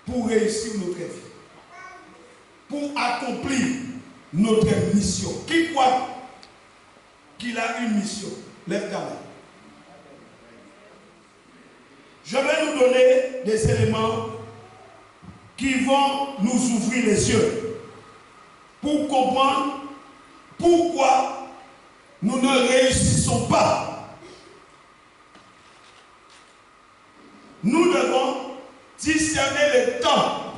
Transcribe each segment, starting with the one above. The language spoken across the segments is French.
pour réussir notre vie, pour accomplir notre mission. Qui croit qu'il a une mission? Lève ta main. Je vais nous donner des éléments qui vont nous ouvrir les yeux pour comprendre pourquoi nous ne réussissons pas. Nous devons discerner le temps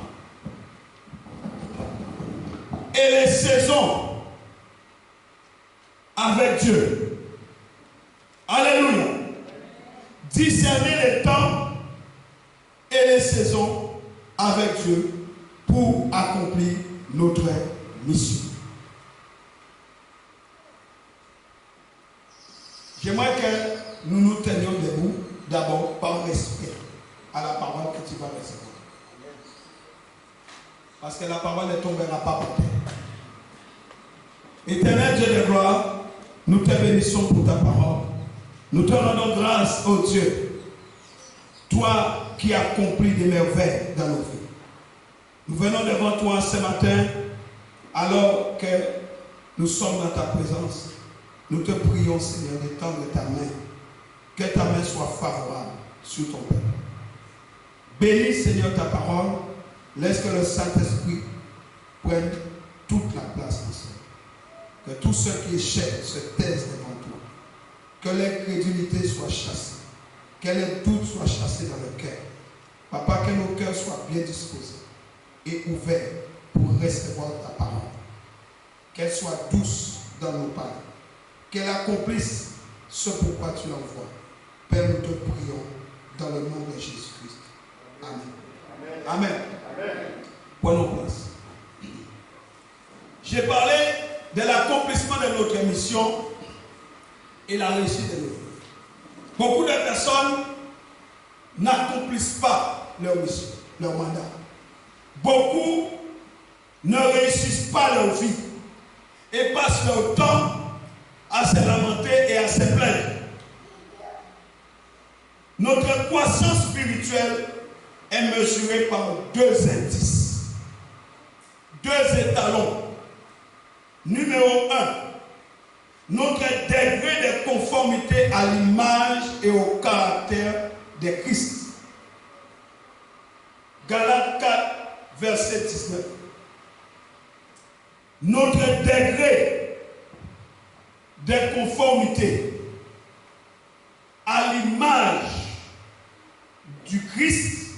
et les saisons avec Dieu. Alléluia. Discerner les temps et les saisons avec Dieu pour accomplir notre mission. J'aimerais que nous nous tenions debout d'abord par respect à la parole que tu vas recevoir. Parce que la parole ne tombera pas par terre. Éternel Dieu de gloire, nous te bénissons pour ta parole. Nous te rendons grâce, ô Dieu, toi qui accomplis des merveilles dans nos vies. Nous venons devant toi ce matin, alors que nous sommes dans ta présence. Nous te prions, Seigneur, d'étendre ta main, que ta main soit favorable sur ton peuple. Bénis, Seigneur, ta parole. Laisse que le Saint-Esprit prenne toute la place en ce. Que tous ceux qui échec se taisent devant toi. Que l'incrédulité soit chassée. Que les doutes soient chassés dans le cœur. Papa, que nos cœurs soient bien disposés et ouverts pour recevoir ta parole. Qu'elle soit douce dans nos paroles. Qu'elle accomplisse ce pourquoi tu l'envoies. Père, nous te prions dans le nom de Jésus-Christ. Amen. Amen. Amen. Prenons place. J'ai parlé de l'accomplissement de notre mission et la réussite de notre vie. Beaucoup de personnes n'accomplissent pas leur mission, leur mandat. Beaucoup ne réussissent pas leur vie et passent leur temps à se lamenter et à se plaindre. Notre croissance spirituelle est mesurée par deux indices, deux étalons. Numéro 1, notre degré de conformité à l'image et au caractère de Christ. Galates 4, verset 19. Notre degré de conformité à l'image du Christ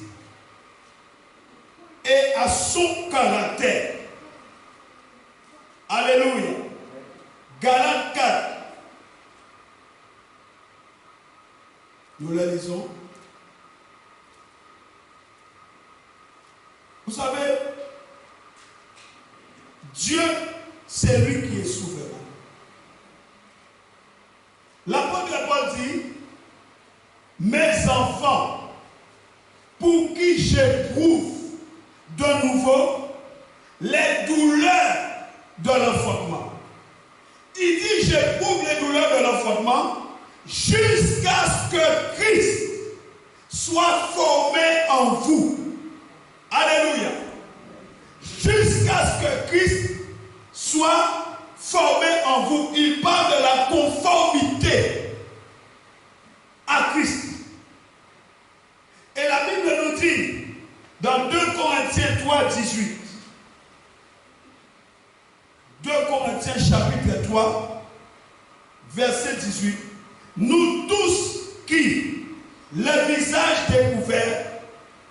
et à son caractère. Alléluia. Galates 4. Nous la lisons. Vous savez, Dieu, c'est lui qui est souverain. L'apôtre Paul dit, mes enfants, pour qui j'éprouve de nouveau les douleurs de l'enfantement. Il dit, j'éprouve les douleurs de l'enfantement jusqu'à ce que Christ soit formé en vous. Alléluia. Jusqu'à ce que Christ soit formé en vous. Il parle de la conformité à Christ. Et la Bible nous dit, dans 2 Corinthiens 3, 18, 2 Corinthiens chapitre 3, verset 18, nous tous qui, le visage découvert,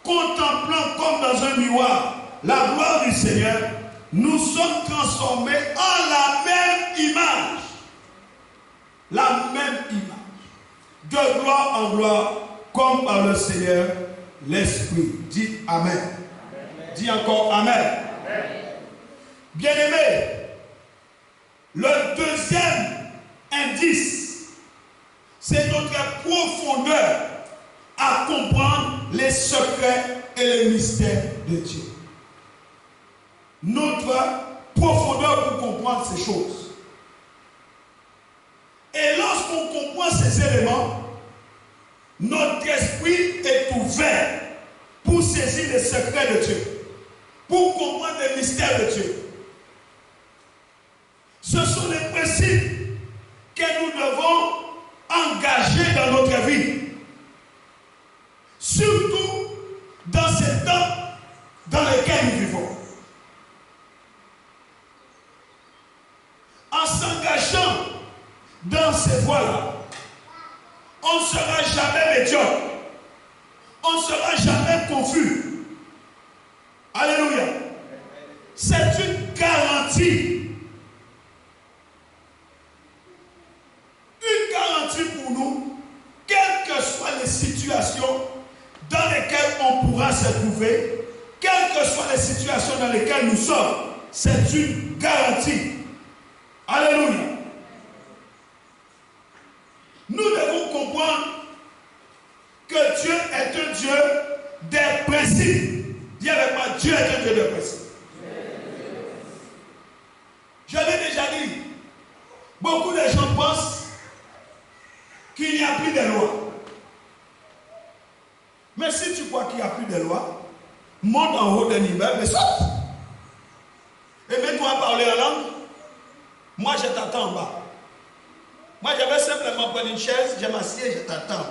contemplant comme dans un miroir la gloire du Seigneur, nous sommes transformés en la même image. La même image. De gloire en gloire, comme par le Seigneur l'Esprit. Dis Amen. Amen. Dis encore Amen. Amen. Bien-aimés, le deuxième indice, c'est notre profondeur à comprendre les secrets et les mystères de Dieu. Notre profondeur pour comprendre ces choses. Et lorsqu'on comprend ces éléments, notre esprit est ouvert pour saisir les secrets de Dieu, pour comprendre les mystères de Dieu. Ce sont les principes que nous devons engager dans notre vie. Surtout dans ces temps dans lesquels nous vivons. En s'engageant dans ces voies-là, on ne sera jamais médiocre. On ne sera jamais confus. Alléluia. C'est une garantie. Une garantie pour nous, quelles que soient les situations dans lesquelles on pourra se trouver, quelles que soient les situations dans lesquelles nous sommes, c'est une garantie. Alléluia. Nous devons comprendre que Dieu est un Dieu des principes. Dis avec moi, Dieu est un Dieu des principes. Je l'ai déjà dit. Beaucoup de gens pensent qu'il n'y a plus de lois. Mais si tu crois qu'il n'y a plus de lois, monte en haut d'un immeuble et saute. Et mets-toi à parler en langue. Moi, je t'attends en bas. Moi, je vais simplement prendre une chaise, je m'assieds et je t'attends.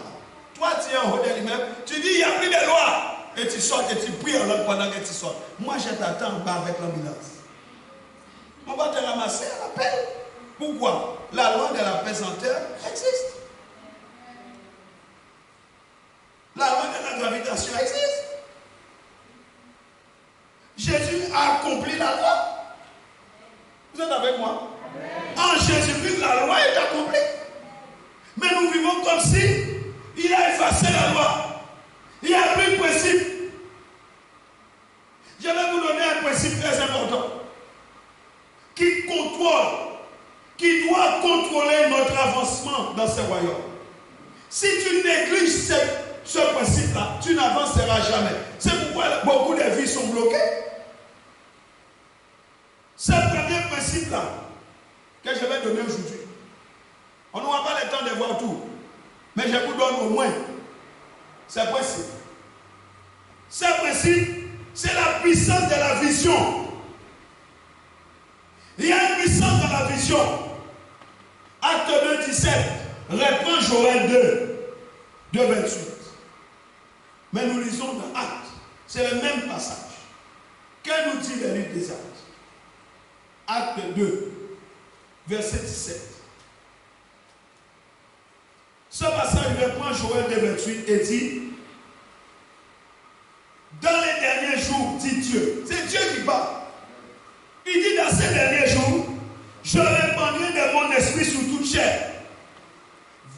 Toi, tu es en haut de l'immeuble, tu dis, il n'y a plus de loi. Et tu sors et tu pries en langue pendant que tu sors. Moi, je t'attends en bas avec l'ambulance. On va te ramasser à la paix. Pourquoi? La loi de la pesanteur existe. La loi de la gravitation existe. Jésus a accompli la loi. Vous êtes avec moi? En Jésus-Christ, la loi est accomplie. Mais nous vivons comme si il a effacé la loi. Il n'y a plus de principe. Je vais vous donner un principe très important qui contrôle, qui doit contrôler notre avancement dans ce royaume. Si tu négliges ce principe-là, tu n'avanceras jamais. C'est pourquoi beaucoup de vies sont bloquées. Ce premier principe-là que je vais donner aujourd'hui, on n'aura pas le temps de voir tout, mais je vous donne au moins ce principe. Ce principe, c'est la puissance de la vision. Il y a une puissance dans la vision. Acte 2, 17, reprend Joël 2, 28. Mais nous lisons dans Acte, c'est le même passage. Que nous dit le livre des Actes? Acte 2, verset 17. Ce passage reprend Joël 2, 28 et dit, dans les derniers jours, dit Dieu, c'est Dieu qui parle. Il dit dans ces derniers jours, je répandrai de mon esprit sur toute chair.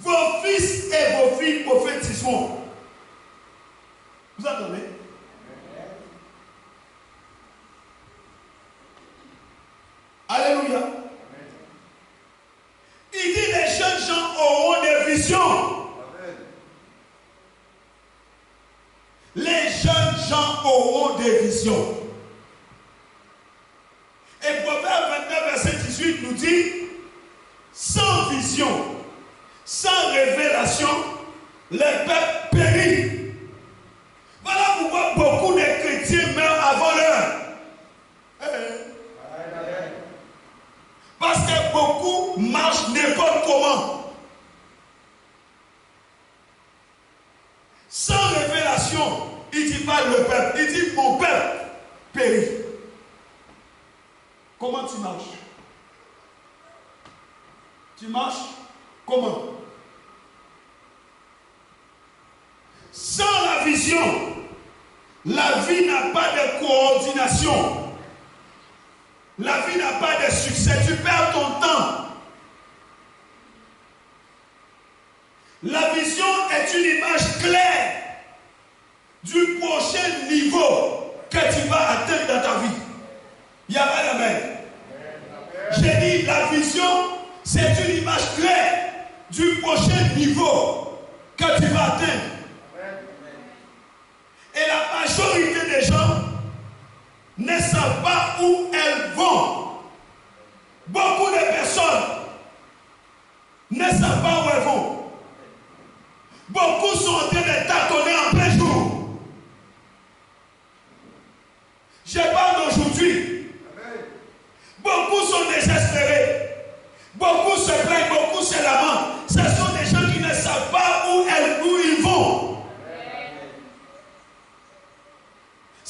Vos fils et vos filles prophétiseront. Vous entendez? Alléluia. Il dit les jeunes gens auront des visions. Les jeunes gens auront des visions. Et Proverbe 29, verset 18 nous dit, sans vision, sans révélation, le peuple périt. Voilà pourquoi beaucoup de chrétiens meurent avant l'heure. Parce que beaucoup marchent n'importe comment. Sans révélation, il dit pas le peuple, il dit mon peuple périt. Comment tu marches? Tu marches comment? Sans la vision, la vie n'a pas de coordination. La vie n'a pas de succès. Tu perds ton temps. La vision est une image claire du prochain niveau que tu vas atteindre dans ta vie. Il y a pas d'amen. J'ai dit la vision, c'est une image claire du prochain niveau que tu vas atteindre. Et la majorité des gens ne savent pas où elles vont. Beaucoup de personnes ne savent pas où elles vont. Beaucoup sont en train de tâtonner en plein jour.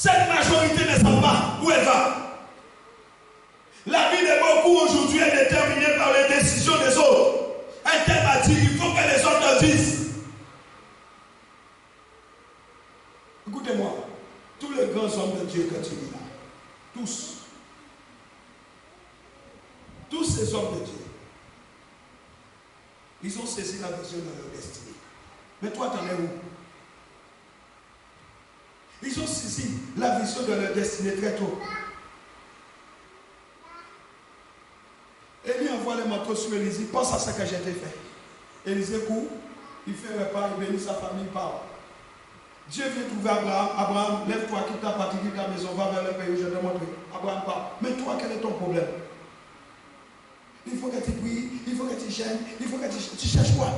Cette majorité ne sait pas où elle va. La vie de beaucoup aujourd'hui est déterminée par les décisions des autres. Un tel m'a dit, il faut que les autres le disent. Écoutez-moi, tous les grands hommes de Dieu que tu lis là, tous ces hommes de Dieu, ils ont saisi la vision de leur destinée. Mais toi, t'en es où? Ils ont saisi la vision de leur destinée très tôt. Élie envoie les manteaux sur Élisée. Pense à ce que j'ai fait. Élisée court, il fait un repas, il bénit sa famille, il part. Dieu vient trouver Abraham. Abraham, lève-toi, quitte ta patrie, quitte ta maison, va vers le pays où je te montrer. Abraham part. Mais toi, quel est ton problème? Il faut que tu pries, il faut que tu gênes, il faut que tu cherches quoi?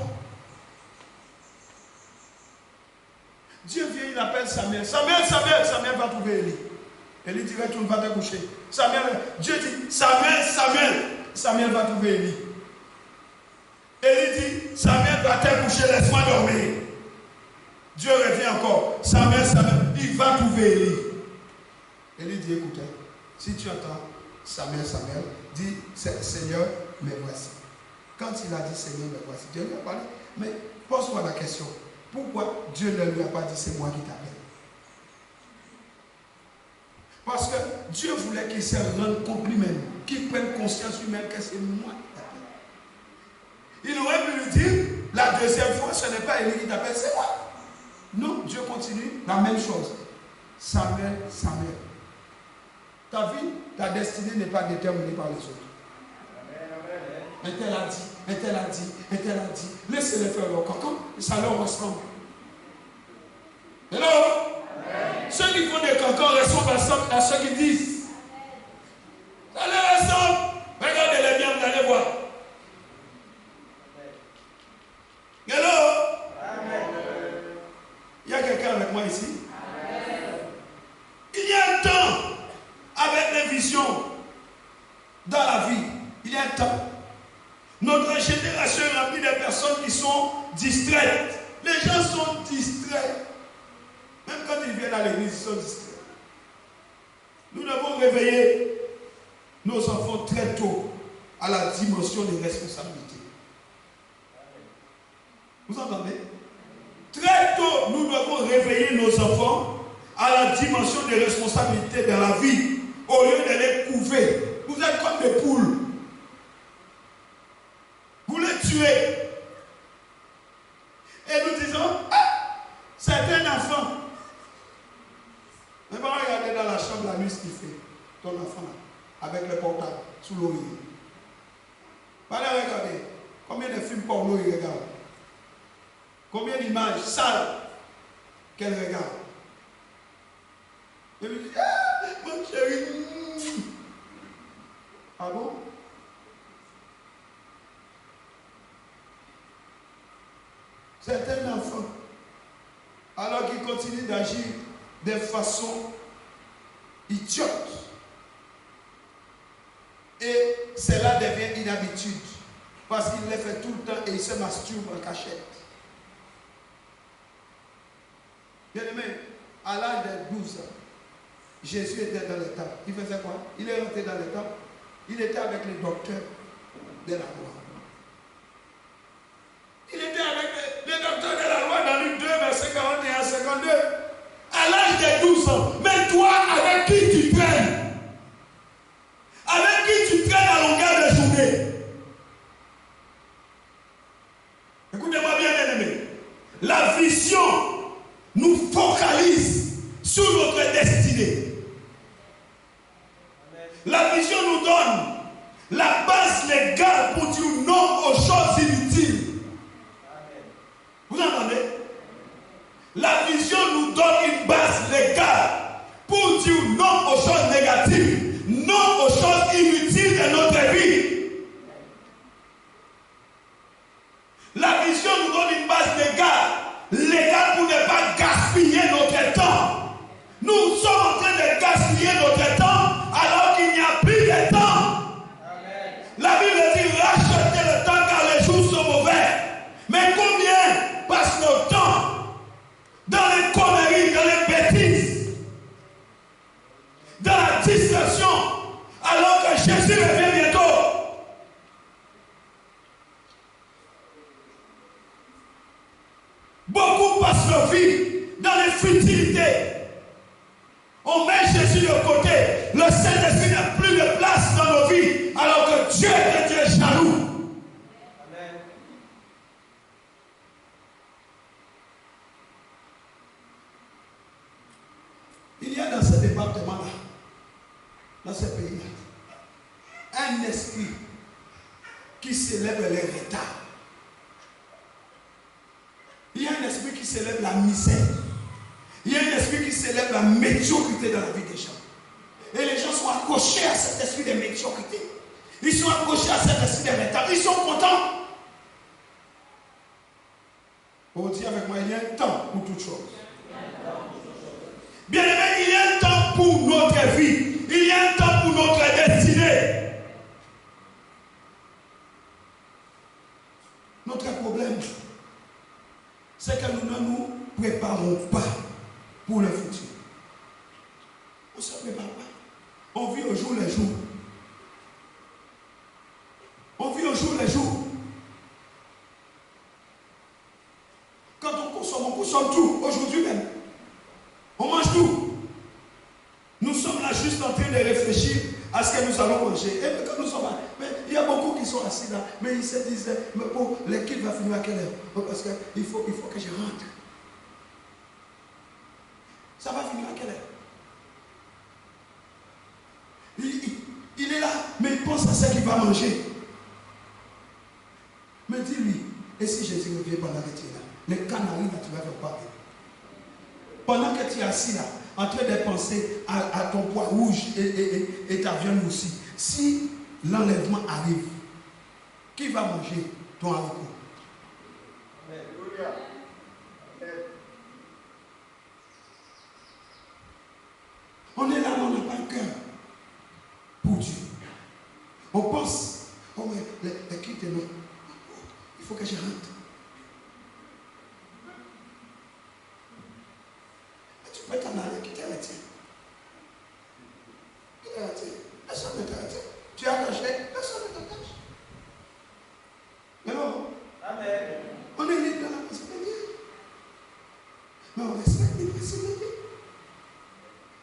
Dieu vient, il appelle Samuel. Samuel va trouver Élie. Élie dit, retourne, va te coucher. Dieu dit, Samuel va trouver Élie. Élie dit, Samuel va te coucher, laisse-moi dormir. Dieu revient encore. Samuel, il va trouver Élie. Élie dit, écoutez, si tu entends Samuel, dit, Seigneur, me voici. Quand il a dit Seigneur, me voici, Dieu lui a parlé. Mais pose-toi la question. Pourquoi Dieu ne lui a pas dit c'est moi qui t'appelle? Parce que Dieu voulait qu'il se rende compte lui-même, qu'il prenne conscience lui-même que c'est moi qui t'appelle. Il aurait pu lui dire, la deuxième fois, ce n'est pas Élie qui t'appelle, c'est moi. Non, Dieu continue la même chose. Samuel. Ta vie, ta destinée n'est pas déterminée par les autres. Un tel a dit. Laissez-les faire leur cancan, ça leur ressemble. Hello? Ceux qui font des cancans ressemblent à ceux qui disent. Ça leur ressemble. Regardez-les bien, vous allez voir. Hello? Il y a quelqu'un avec moi ici? Il y a un temps avec les visions dans la vie. Il y a un temps. Notre génération est remplie de personnes qui sont distraites. Les gens sont distraits. Même quand ils viennent à l'église, ils sont distraits. Nous devons réveiller nos enfants très tôt à la dimension des responsabilités. Vous entendez? Très tôt, nous devons réveiller nos enfants à la dimension des responsabilités dans la vie, au lieu de les couver. Vous êtes comme des poules. Vous les tuez. Et nous disons, c'est un enfant. Mais va regarder dans la chambre la nuit ce qu'il fait. Ton enfant là, avec le portable, sous l'oreiller. Allez regarder. Combien de films porno il regarde? Combien d'images sales qu'elle regarde? Et lui dit, mon chéri. Ah bon? C'est un enfant. Alors qu'il continue d'agir de façon idiote. Et cela devient une habitude. Parce qu'il le fait tout le temps et il se masturbe en cachette. Bien aimé, à l'âge de 12 ans, Jésus était dans le temple. Il faisait quoi? Il est rentré dans le temple. Il était avec les docteurs de la loi. Il était avec les docteurs de la loi dans Luc 2, verset 41 à 52. À l'âge de 12 ans. Mais toi, avec qui tu traînes? Avec qui tu traînes à longueur de journée? Écoutez-moi bien, bien-aimé. La vision nous focalise sur notre destinée. La vision nous donne la base légale pour dire non aux choses inutiles. Vous entendez? La vision nous donne une base légale pour dire non aux choses négatives, non aux choses inutiles de notre vie. La vision nous donne une base légale pour ne pas gaspiller notre temps. Nous sommes en train de le Saint-Esprit n'a plus de place dans nos vies, alors que Dieu est jaloux. Amen. Il y a dans ce département-là, dans ce pays-là, un esprit qui s'élève les retards. Il y a un esprit qui s'élève la misère. Il y a un esprit qui s'élève la médiocrité dans la vie des gens. Et les gens sont accrochés à cet esprit de médiocrité. Ils sont accrochés à cet esprit de retard. Ils sont contents. On dit avec moi, il y a un temps pour toutes choses. Bien aimé, il y a un temps pour notre vie. Il y a un temps pour notre destinée. Notre problème, c'est que nous ne nous préparons pas pour le futur. On ne se prépare pas. On vit au jour le jour. On vit au jour le jour. Quand on consomme tout, aujourd'hui même. On mange tout. Nous sommes là juste en train de réfléchir à ce que nous allons manger. Et quand nous sommes là, mais il y a beaucoup qui sont assis là, mais ils se disent, mais bon, l'équipe va finir à quelle heure? Parce qu'il faut que je rentre. Ça va finir à quelle heure? Il est là, mais il pense à ce qu'il va manger. Mais dis-lui, et si Jésus revient pendant que tu es là, les canaries là, tu vas faire quoi? Pendant que tu es assis là, en train de penser à ton poids rouge et ta viande aussi, si l'enlèvement arrive, qui va manger ton haricot? On est là, on n'a pas le cœur pour Dieu. On pense, oh mais l'équipe est là. Il faut que je rentre. Tu peux t'en aller, qui t'arrête? Qui t'arrête? Personne ne t'arrête. Tu es attaché, personne ne t'attache. Mais non. Amen. On est libre dans la maison de Dieu. Mais on respecte les principes de Dieu.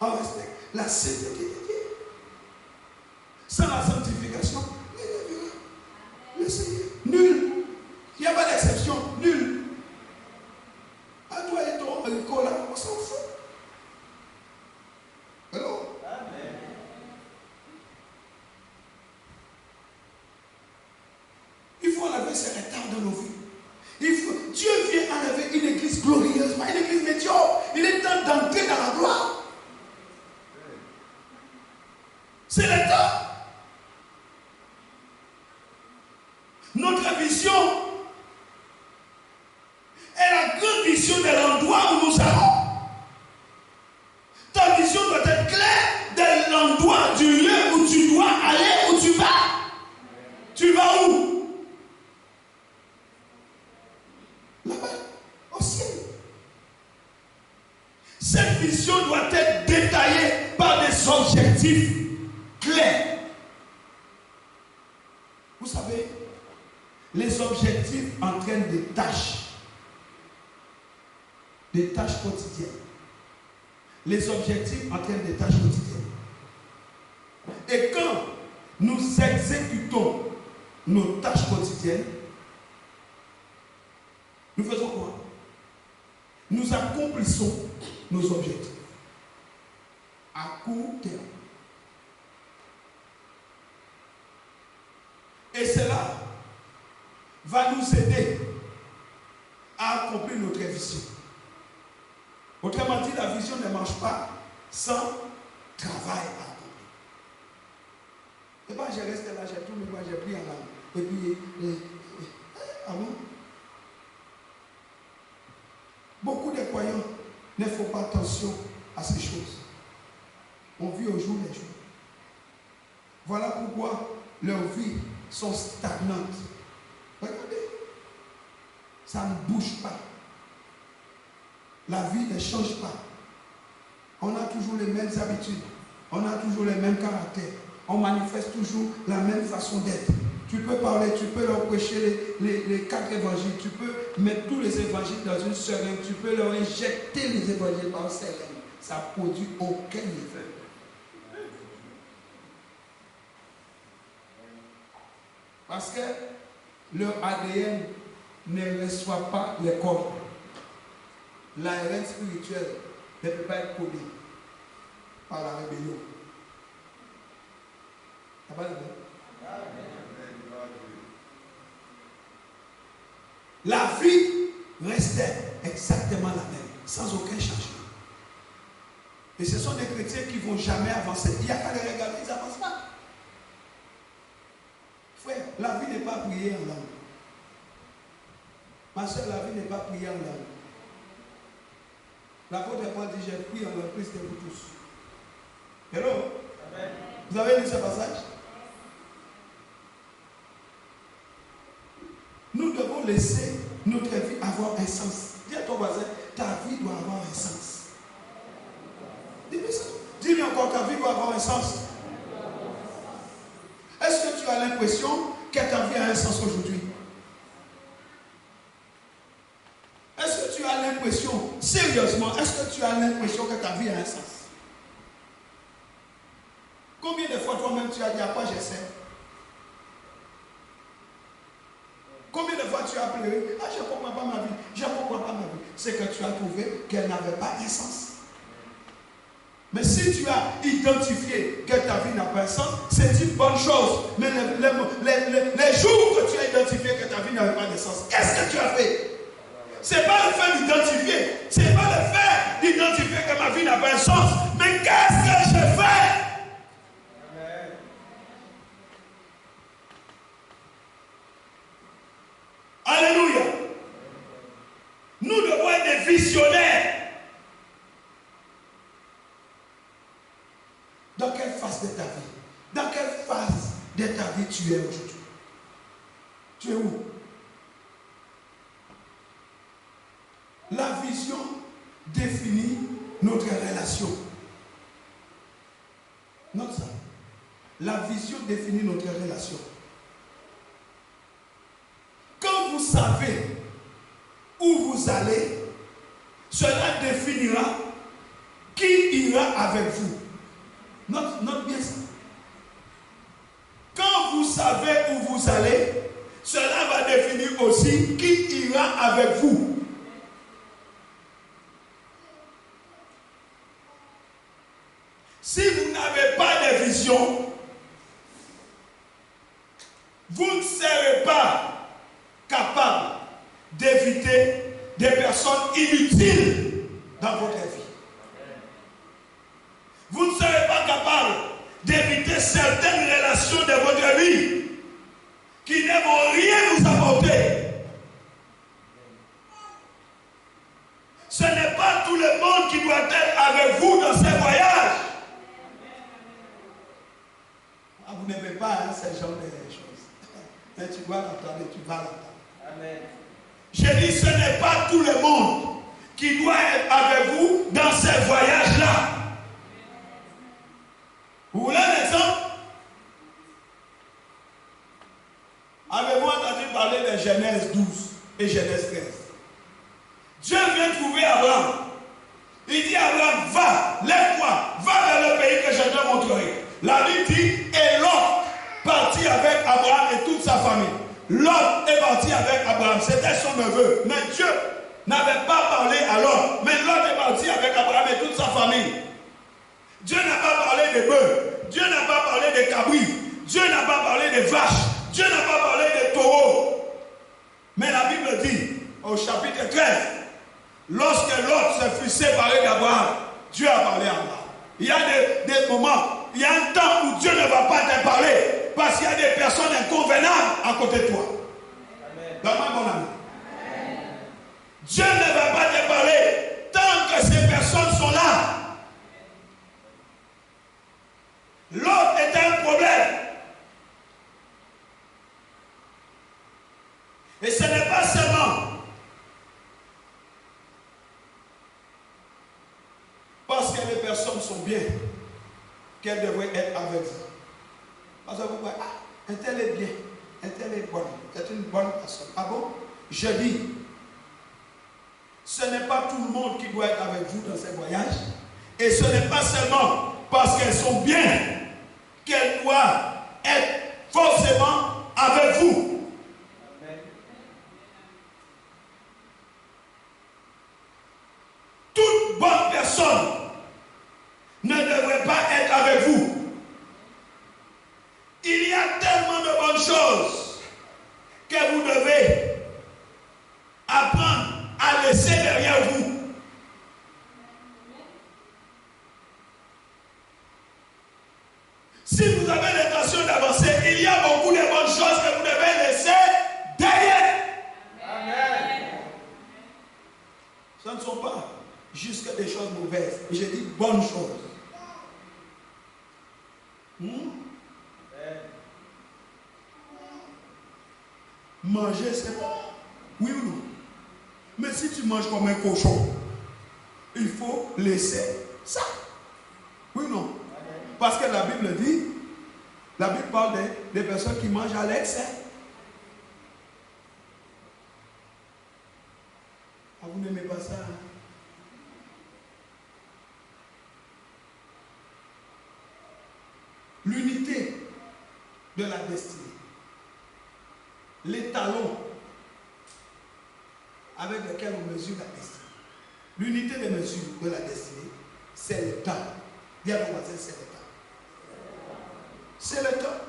On respecte la sainteté de Dieu. Sans la sanctification, le Seigneur, nul. Il n'y a pas d'exception, nul. À toi et ton haricot là, on s'en fout. Alors, amen. Il faut enlever ces retards dans nos vies. Dieu vient enlever une église glorieuse, pas une église médiocre. Il est temps d'entrer dans la gloire. C'est le temps. Notre vision est la grande vision de l'endroit où nous allons. Ta vision doit être claire de l'endroit, du lieu où tu dois aller, où tu vas. Tu vas où? Là-bas, au ciel. Cette vision doit être détaillée par des objectifs clairs. Vous savez, les objectifs entraînent des tâches quotidiennes. Les objectifs entraînent des tâches quotidiennes. Et quand nous exécutons nos tâches quotidiennes, nous faisons quoi? Nous accomplissons nos objectifs à court terme. Et cela va nous aider à accomplir notre vision. Autrement dit, la vision ne marche pas sans travail à accomplir. Et pas je reste là, j'ai tourné, j'ai pris en langue. Et puis, amen. Beaucoup de croyants ne font pas attention à ces choses. On vit au jour le jour. Voilà pourquoi leurs vies sont stagnantes. Regardez, ça ne bouge pas. La vie ne change pas. On a toujours les mêmes habitudes. On a toujours les mêmes caractères. On manifeste toujours la même façon d'être. Tu peux parler, tu peux leur prêcher les 4 évangiles. Tu peux mettre tous les évangiles dans une seringue. Tu peux leur injecter les évangiles dans une seringue. Ça ne produit aucun effet. Parce que leur ADN ne reçoit pas les corps. L'ARN spirituel ne peut pas être codé par la rébellion. Ça va, la vie restait exactement la même, sans aucun changement. Et ce sont des chrétiens qui ne vont jamais avancer. Il n'y a qu'à les regarder, ils n'avancent pas. Frère, la vie n'est pas prier en langue. Ma soeur, la vie n'est pas prier en langue. L'apôtre Paul dit, j'ai prié en langue, Christ est pour tous. Hello? Amen. Vous avez lu ce passage? Nous devons laisser notre vie avoir un sens. Dis à ton voisin, ta vie doit avoir un sens. Dis-lui ça. Dis-lui encore, ta vie doit avoir un sens. Est-ce que tu as l'impression que ta vie a un sens aujourd'hui? Est-ce que tu as l'impression, sérieusement, est-ce que tu as l'impression que ta vie a un sens? Combien de fois toi-même tu as dit à quoi j'essaie? Combien de fois tu as pleuré? Ah, je ne comprends pas ma vie. Je ne comprends pas ma vie. C'est que tu as trouvé qu'elle n'avait pas un sens. Mais si tu as identifié que ta vie n'a pas un sens, c'est une bonne chose. Mais les jours que tu as identifié que ta vie n'avait pas de sens, qu'est-ce que tu as fait? Ce n'est pas le fait d'identifier. Ce n'est pas le fait d'identifier que ma vie n'a pas un sens. Mais qu'est-ce que j'ai fait? Alléluia. Nous devons être des visionnaires. Dans quelle phase de ta vie? Dans quelle phase de ta vie tu es aujourd'hui? Tu es où? La vision définit notre relation. Note ça. La vision définit notre relation. Quand vous savez où vous allez, cela définira qui ira avec vous. Note bien ça. Quand vous savez où vous allez, cela va définir aussi qui ira avec vous. Si vous n'avez pas de vision, vous ne serez pas capable d'éviter des personnes inutiles dans votre vie. Vous ne serez pas capable d'éviter certaines relations de votre vie qui ne vont rien vous apporter. Ce n'est pas tout le monde qui doit être avec vous dans ces voyages. Ah, vous n'aimez pas ce genre de choses. Mais tu dois l'entendre, tu vas l'entendre. Amen. J'ai dit, ce n'est pas tout le monde qui doit être avec vous dans ces voyages-là. Vous voulez un exemple? Avez-vous entendu parler de Genèse 12 et Genèse 13? Dieu vient trouver Abraham. Il dit à Abraham, va, lève-toi, va vers le pays que je te montrerai. La Bible dit, et Lot partit avec Abraham et toute sa famille. Lot est parti avec Abraham, c'était son neveu. Mais Dieu n'avait pas parlé à Lot. Mais Lot est parti avec Abraham et toute sa famille. Dieu n'a pas parlé des bœufs. Dieu n'a pas parlé des cabris. Dieu n'a pas parlé des vaches. Dieu n'a pas parlé des taureaux. Mais la Bible dit, au chapitre 13, lorsque Lot se fut séparé d'Abraham, Dieu a parlé à Abraham. Il y a des moments, il y a un temps où Dieu ne va pas te parler parce qu'il y a des personnes inconvenables à côté de toi. Donne-moi mon ami. Dieu ne va pas te parler tant que ces personnes sont là. L'autre est un problème. Et ce n'est pas seulement parce que les personnes sont bien qu'elles devraient être avec vous. Parce que vous voyez, ah, elle est bien, elle est bonne, c'est une bonne personne. Ah bon? Je dis, ce n'est pas tout le monde qui doit être avec vous dans ces voyages. Et ce n'est pas seulement parce qu'elles sont bien qu'elles doivent être forcément avec vous. Si vous avez l'intention d'avancer, il y a beaucoup de bonnes choses que vous devez laisser derrière. Amen. Ce ne sont pas juste des choses mauvaises. J'ai dit bonnes choses. Manger, c'est bon. Oui ou non? Mais si tu manges comme un cochon, il faut laisser ça. Oui ou non? Parce que la Bible dit, la Bible parle des personnes qui mangent à l'excès. Ah, vous n'aimez pas ça, hein? L'unité de la destinée. Les talons avec lesquels on mesure la destinée. L'unité de mesure de la destinée, c'est le temps. Dis à mon voisin, c'est le temps. C'est le temps.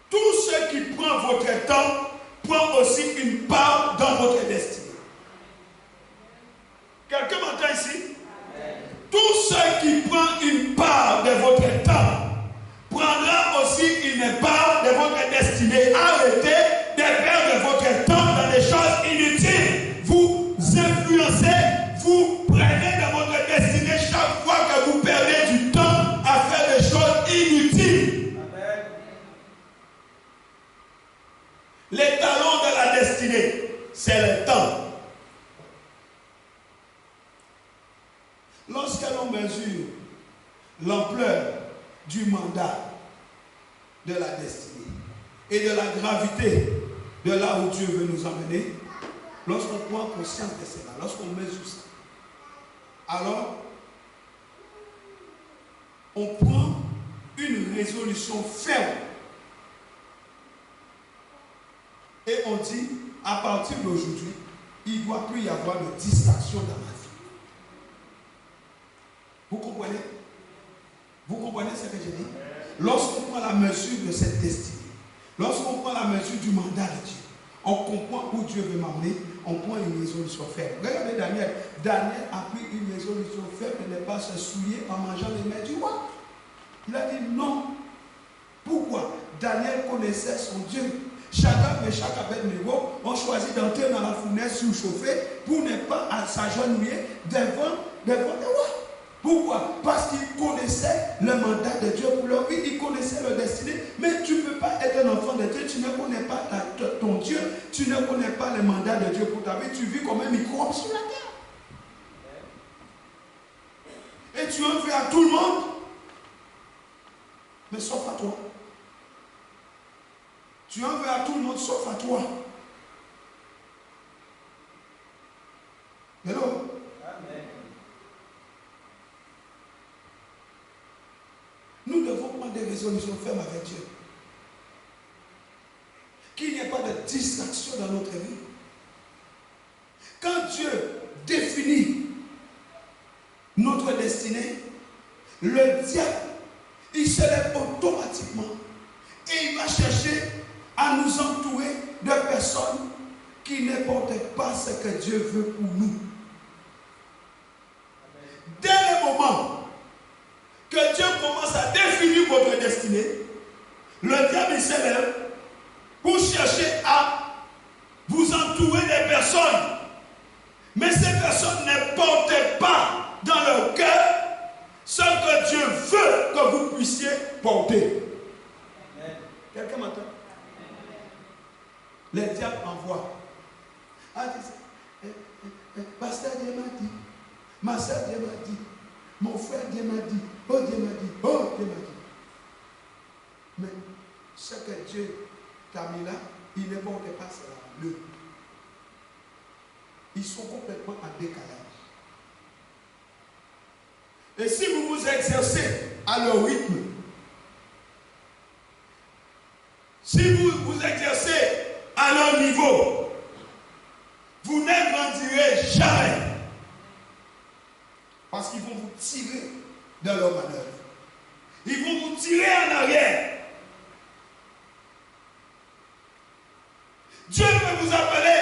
Tout ce qui prend votre temps prend aussi une part dans votre destinée. Quelqu'un m'entend ici? Tout ce qui prend une part de votre temps prendra aussi une part de votre destinée. Arrêtez de perdre votre temps dans des choses inutiles. Vous influencez, vous prenez dans votre destinée chaque fois que vous perdez du temps à faire des choses inutiles. Amen. Les talons de la destinée, c'est le temps. Lorsque l'on mesure l'ampleur du mandat de la destinée et de la gravité de là où Dieu veut nous emmener, lorsqu'on prend conscience de cela, lorsqu'on mesure ça, alors on prend une résolution ferme et on dit, à partir d'aujourd'hui, il ne doit plus y avoir de distraction dans ma vie. Vous comprenez? Vous comprenez ce que je dis? Lorsqu'on prend la mesure de cette destinée, lorsqu'on prend la mesure du mandat de Dieu, on comprend où Dieu veut m'amener, on prend une résolution ferme. Regardez Daniel. Daniel a pris une résolution ferme de ne pas se souiller en mangeant les mets du roi. Il a dit non. Pourquoi? Daniel connaissait son Dieu. Chacun, Meshach, Abednego ont choisi d'entrer dans la fournaise surchauffée pour ne pas s'agenouiller devant le roi. Pourquoi? Parce qu'ils connaissaient le mandat de Dieu pour leur vie, ils connaissaient leur destinée. Mais tu ne peux pas être un enfant de Dieu, tu ne connais pas ton Dieu, tu ne connais pas le mandat de Dieu pour ta vie, tu vis comme un microbe sur la terre. Et tu en fais à tout le monde, mais sauf à toi. Tu en veux à tout le monde sauf à toi. Hello? Amen. Nous devons prendre des résolutions fermes avec Dieu. Qu'il n'y ait pas de distraction dans notre vie. Quand Dieu définit notre destinée, le diable, il se lève automatiquement et il va chercher à nous entourer de personnes qui ne portent pas ce que Dieu veut pour nous. Dès le moment que Dieu commence à définir votre destinée, le diable se lève pour chercher à vous entourer des personnes. Mais ces personnes ne portent pas dans leur cœur ce que Dieu veut que vous puissiez porter. Quelqu'un m'entend? Le diable envoie. Ah, pasteur Dieu m'a dit, ma soeur Dieu m'a dit, mon frère Dieu m'a dit, oh Dieu m'a dit, oh Dieu m'a dit. Mais ce que Dieu t'a mis là, il ne porte pas cela. Ils sont complètement en décalage. Et si vous vous exercez à leur rythme, si vous vous exercez à leur niveau, vous ne grandirez jamais. Parce qu'ils vont vous tirer de leur manœuvre. Ils vont vous tirer en arrière. Dieu peut vous appeler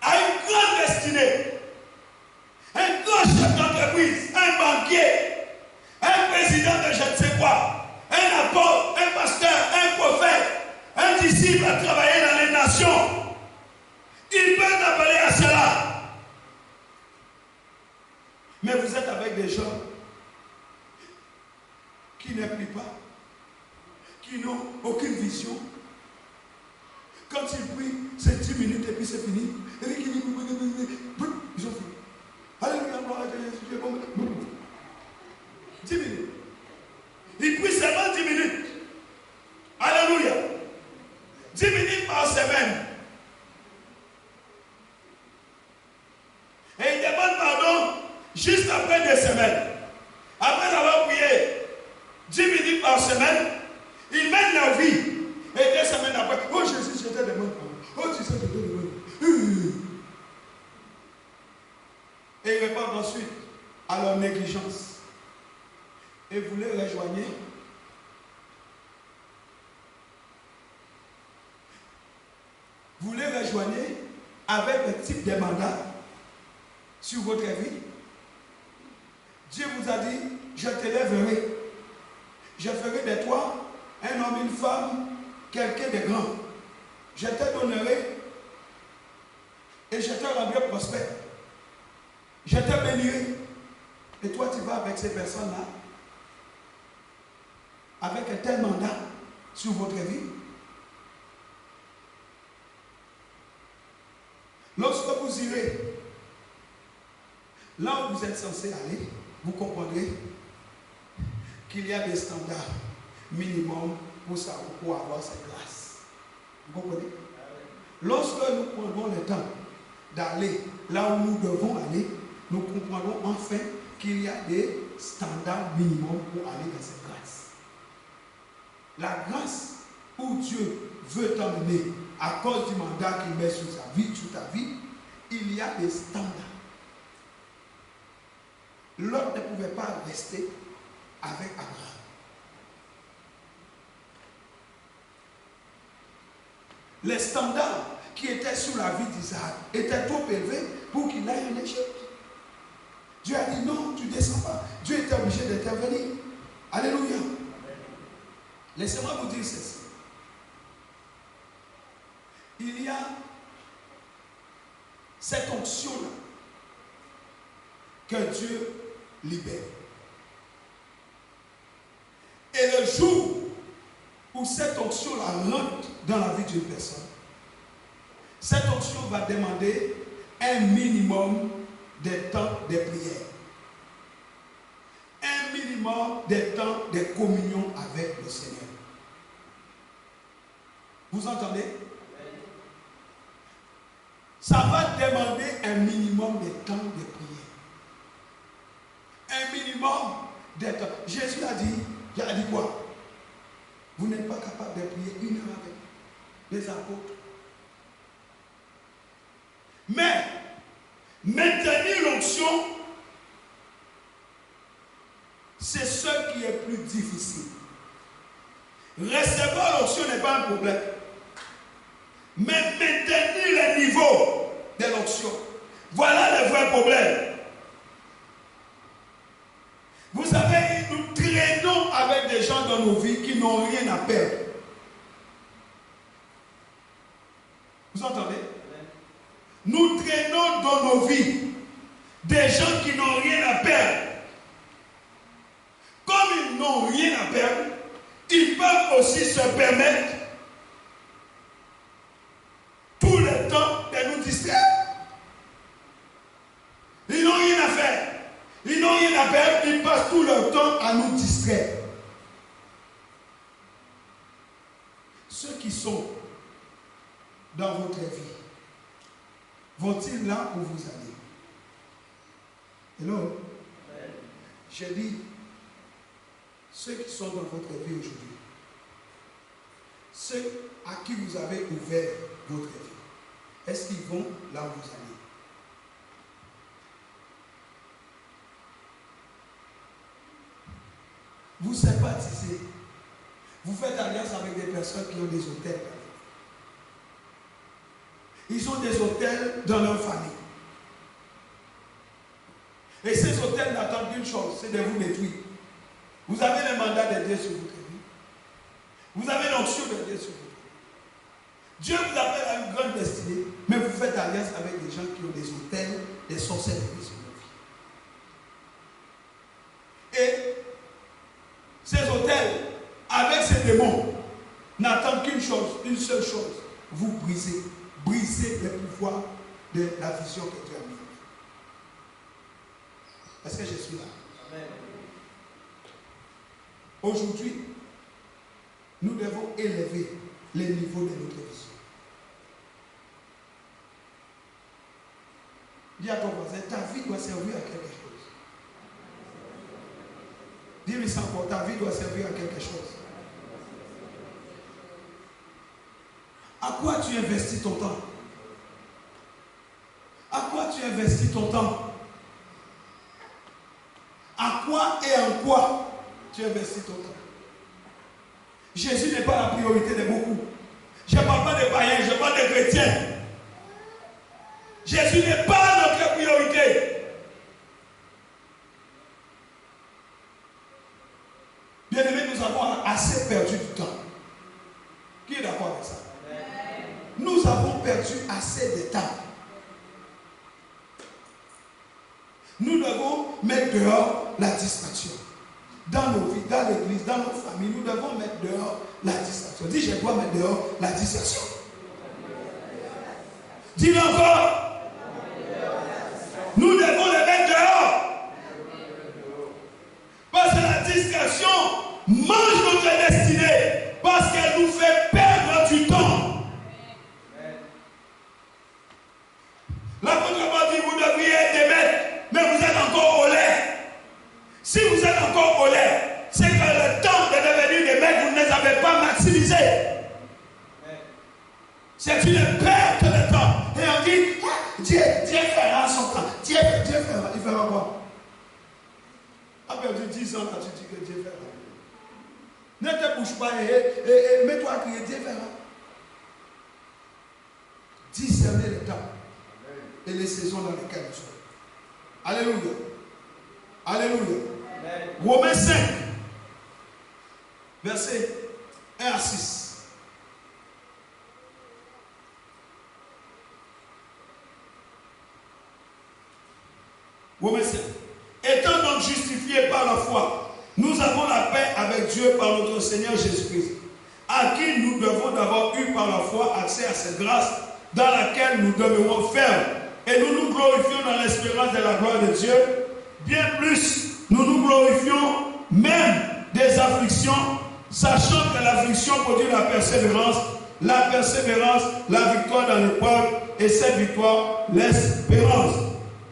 à une grande destinée. Un grand chef d'entreprise, un banquier, un président de je ne sais quoi. un disciple à travailler dans les nations, il peut t'appeler à cela. Mais vous êtes avec des gens qui n'impliquent pas, qui n'ont aucune vision. Quand ils prient, c'est 10 minutes et puis c'est fini. Ils ont fini. Alléluia, gloire à Dieu. 10 minutes. Ils prient seulement 10 minutes. Alléluia. 10 minutes par semaine. Et ils demandent pardon juste après 2 semaines. Après avoir prié 10 minutes par semaine, ils mènent leur vie. Et 2 semaines après, oh Jésus, je te demande pardon. Oh Jésus, je te demande pardon. Et ils répondent ensuite à leur négligence. Et vous les rejoignez. Vous les rejoignez avec le type de mandat sur votre vie. Dieu vous a dit, je t'élèverai. Je ferai de toi un homme, une femme, quelqu'un de grand. Je te donnerai et je te rendrai prospère. Je te bénirai. Et toi, tu vas avec ces personnes-là, avec un tel mandat sur votre vie. Lorsque vous irez là où vous êtes censé aller, vous comprendrez qu'il y a des standards minimums pour avoir cette grâce. Vous comprenez? Lorsque nous prendrons le temps d'aller là où nous devons aller, nous comprendrons enfin qu'il y a des standards minimums pour aller dans cette grâce. La grâce où Dieu veut t'emmener à cause du mandat qu'il met sur ta vie, il y a des standards. L'autre ne pouvait pas rester avec Abraham. Les standards qui étaient sur la vie d'Isaac étaient trop élevés pour qu'il aille en Égypte. Dieu a dit non, tu ne descends pas. Dieu était obligé d'intervenir. Alléluia. Laissez-moi vous dire ceci. Il y a cette onction-là que Dieu libère. Et le jour où cette onction-là rentre dans la vie d'une personne, cette onction va demander un minimum de temps de prière. Un minimum de temps de communion avec le Seigneur. Vous entendez? Ça va demander un minimum de temps de prière. Un minimum de temps. Jésus a dit quoi? Vous n'êtes pas capable de prier 1 heure avec les apôtres. Mais maintenir l'onction, c'est ce qui est plus difficile. Recevoir l'onction n'est pas un problème. Mais maintenir le niveau de l'onction, voilà le vrai problème. Vous savez, nous traînons avec des gens dans nos vies qui n'ont rien à perdre. Vous entendez? Nous traînons dans nos vies des gens qui n'ont rien à perdre. Comme ils n'ont rien à perdre, ils peuvent aussi se permettre tout le temps de nous distraire. Ils n'ont rien à faire. Ils n'ont rien à perdre, ils passent tout leur temps à nous distraire. Ceux qui sont dans votre vie, vont-ils là où vous allez? Hello? J'ai dit, ceux qui sont dans votre vie aujourd'hui, ceux à qui vous avez ouvert votre vie, est-ce qu'ils vont là où vous allez? Vous sympathisez. Vous faites alliance avec des personnes qui ont des hôtels. Ils ont des hôtels dans leur famille. Et ces hôtels n'attendent qu'une chose, c'est de vous détruire. Vous avez le mandat de Dieu sur votre vie. Vous avez l'onction de Dieu sur votre vie. Dieu vous appelle à une grande destinée, mais vous faites alliance avec des gens qui ont des hôtels, des sorcières de vie. Et ces hôtels, avec ces démons, n'attendent qu'une chose, une seule chose. Vous brisez les pouvoirs de la vision que Dieu a mis. Est-ce que je suis là? Amen. Aujourd'hui, nous devons élever les niveaux de notre vision. Dis à ton voisin, ta vie doit servir à quelque chose. Dis-lui ça encore, ta vie doit servir à quelque chose. À quoi tu investis ton temps? À quoi tu investis ton temps? À quoi et en quoi tu investis ton temps? Jésus n'est pas la priorité de beaucoup. Je ne parle pas des païens, je parle des chrétiens. Jésus n'est pas notre priorité. Bien-aimés, nous avons assez perdu du temps. Qui est d'accord avec ça? Nous avons perdu assez de temps. Nous devons mettre dehors la distraction. Dans nos vies, dans l'église, dans nos familles, nous devons mettre dehors la distraction. Dis, je dois mettre dehors la distraction. Dis-le encore. Nous devons les mettre dehors. Parce que la distraction mange notre destinée. Parce qu'elle nous fait perdre du temps. L'apôtre Paul dit, vous devriez aimer, mais vous êtes encore au lait. Si vous êtes encore au lait, c'est que le temps de devenir des mecs, vous ne les avez pas maximisés. C'est une perte de temps. Et on dit, Dieu fera son temps. Dieu fera. Il fera quoi? Après 10 ans, là, tu dis que Dieu fera. Ne te bouge pas et mets-toi à crier, Dieu fera. Discerner le temps et les saisons dans lesquelles nous sommes. Alléluia. Alléluia. Romains 5, versets 1 à 6. Romains 5. Étant donc justifiés par la foi, nous avons la paix avec Dieu par notre Seigneur Jésus-Christ, à qui nous devons d'avoir eu par la foi accès à cette grâce dans laquelle nous demeurons fermes. Et nous nous glorifions dans l'espérance de la gloire de Dieu. Bien plus, nous nous glorifions même des afflictions, sachant que l'affliction produit la persévérance, la victoire dans l'épreuve, et cette victoire, l'espérance.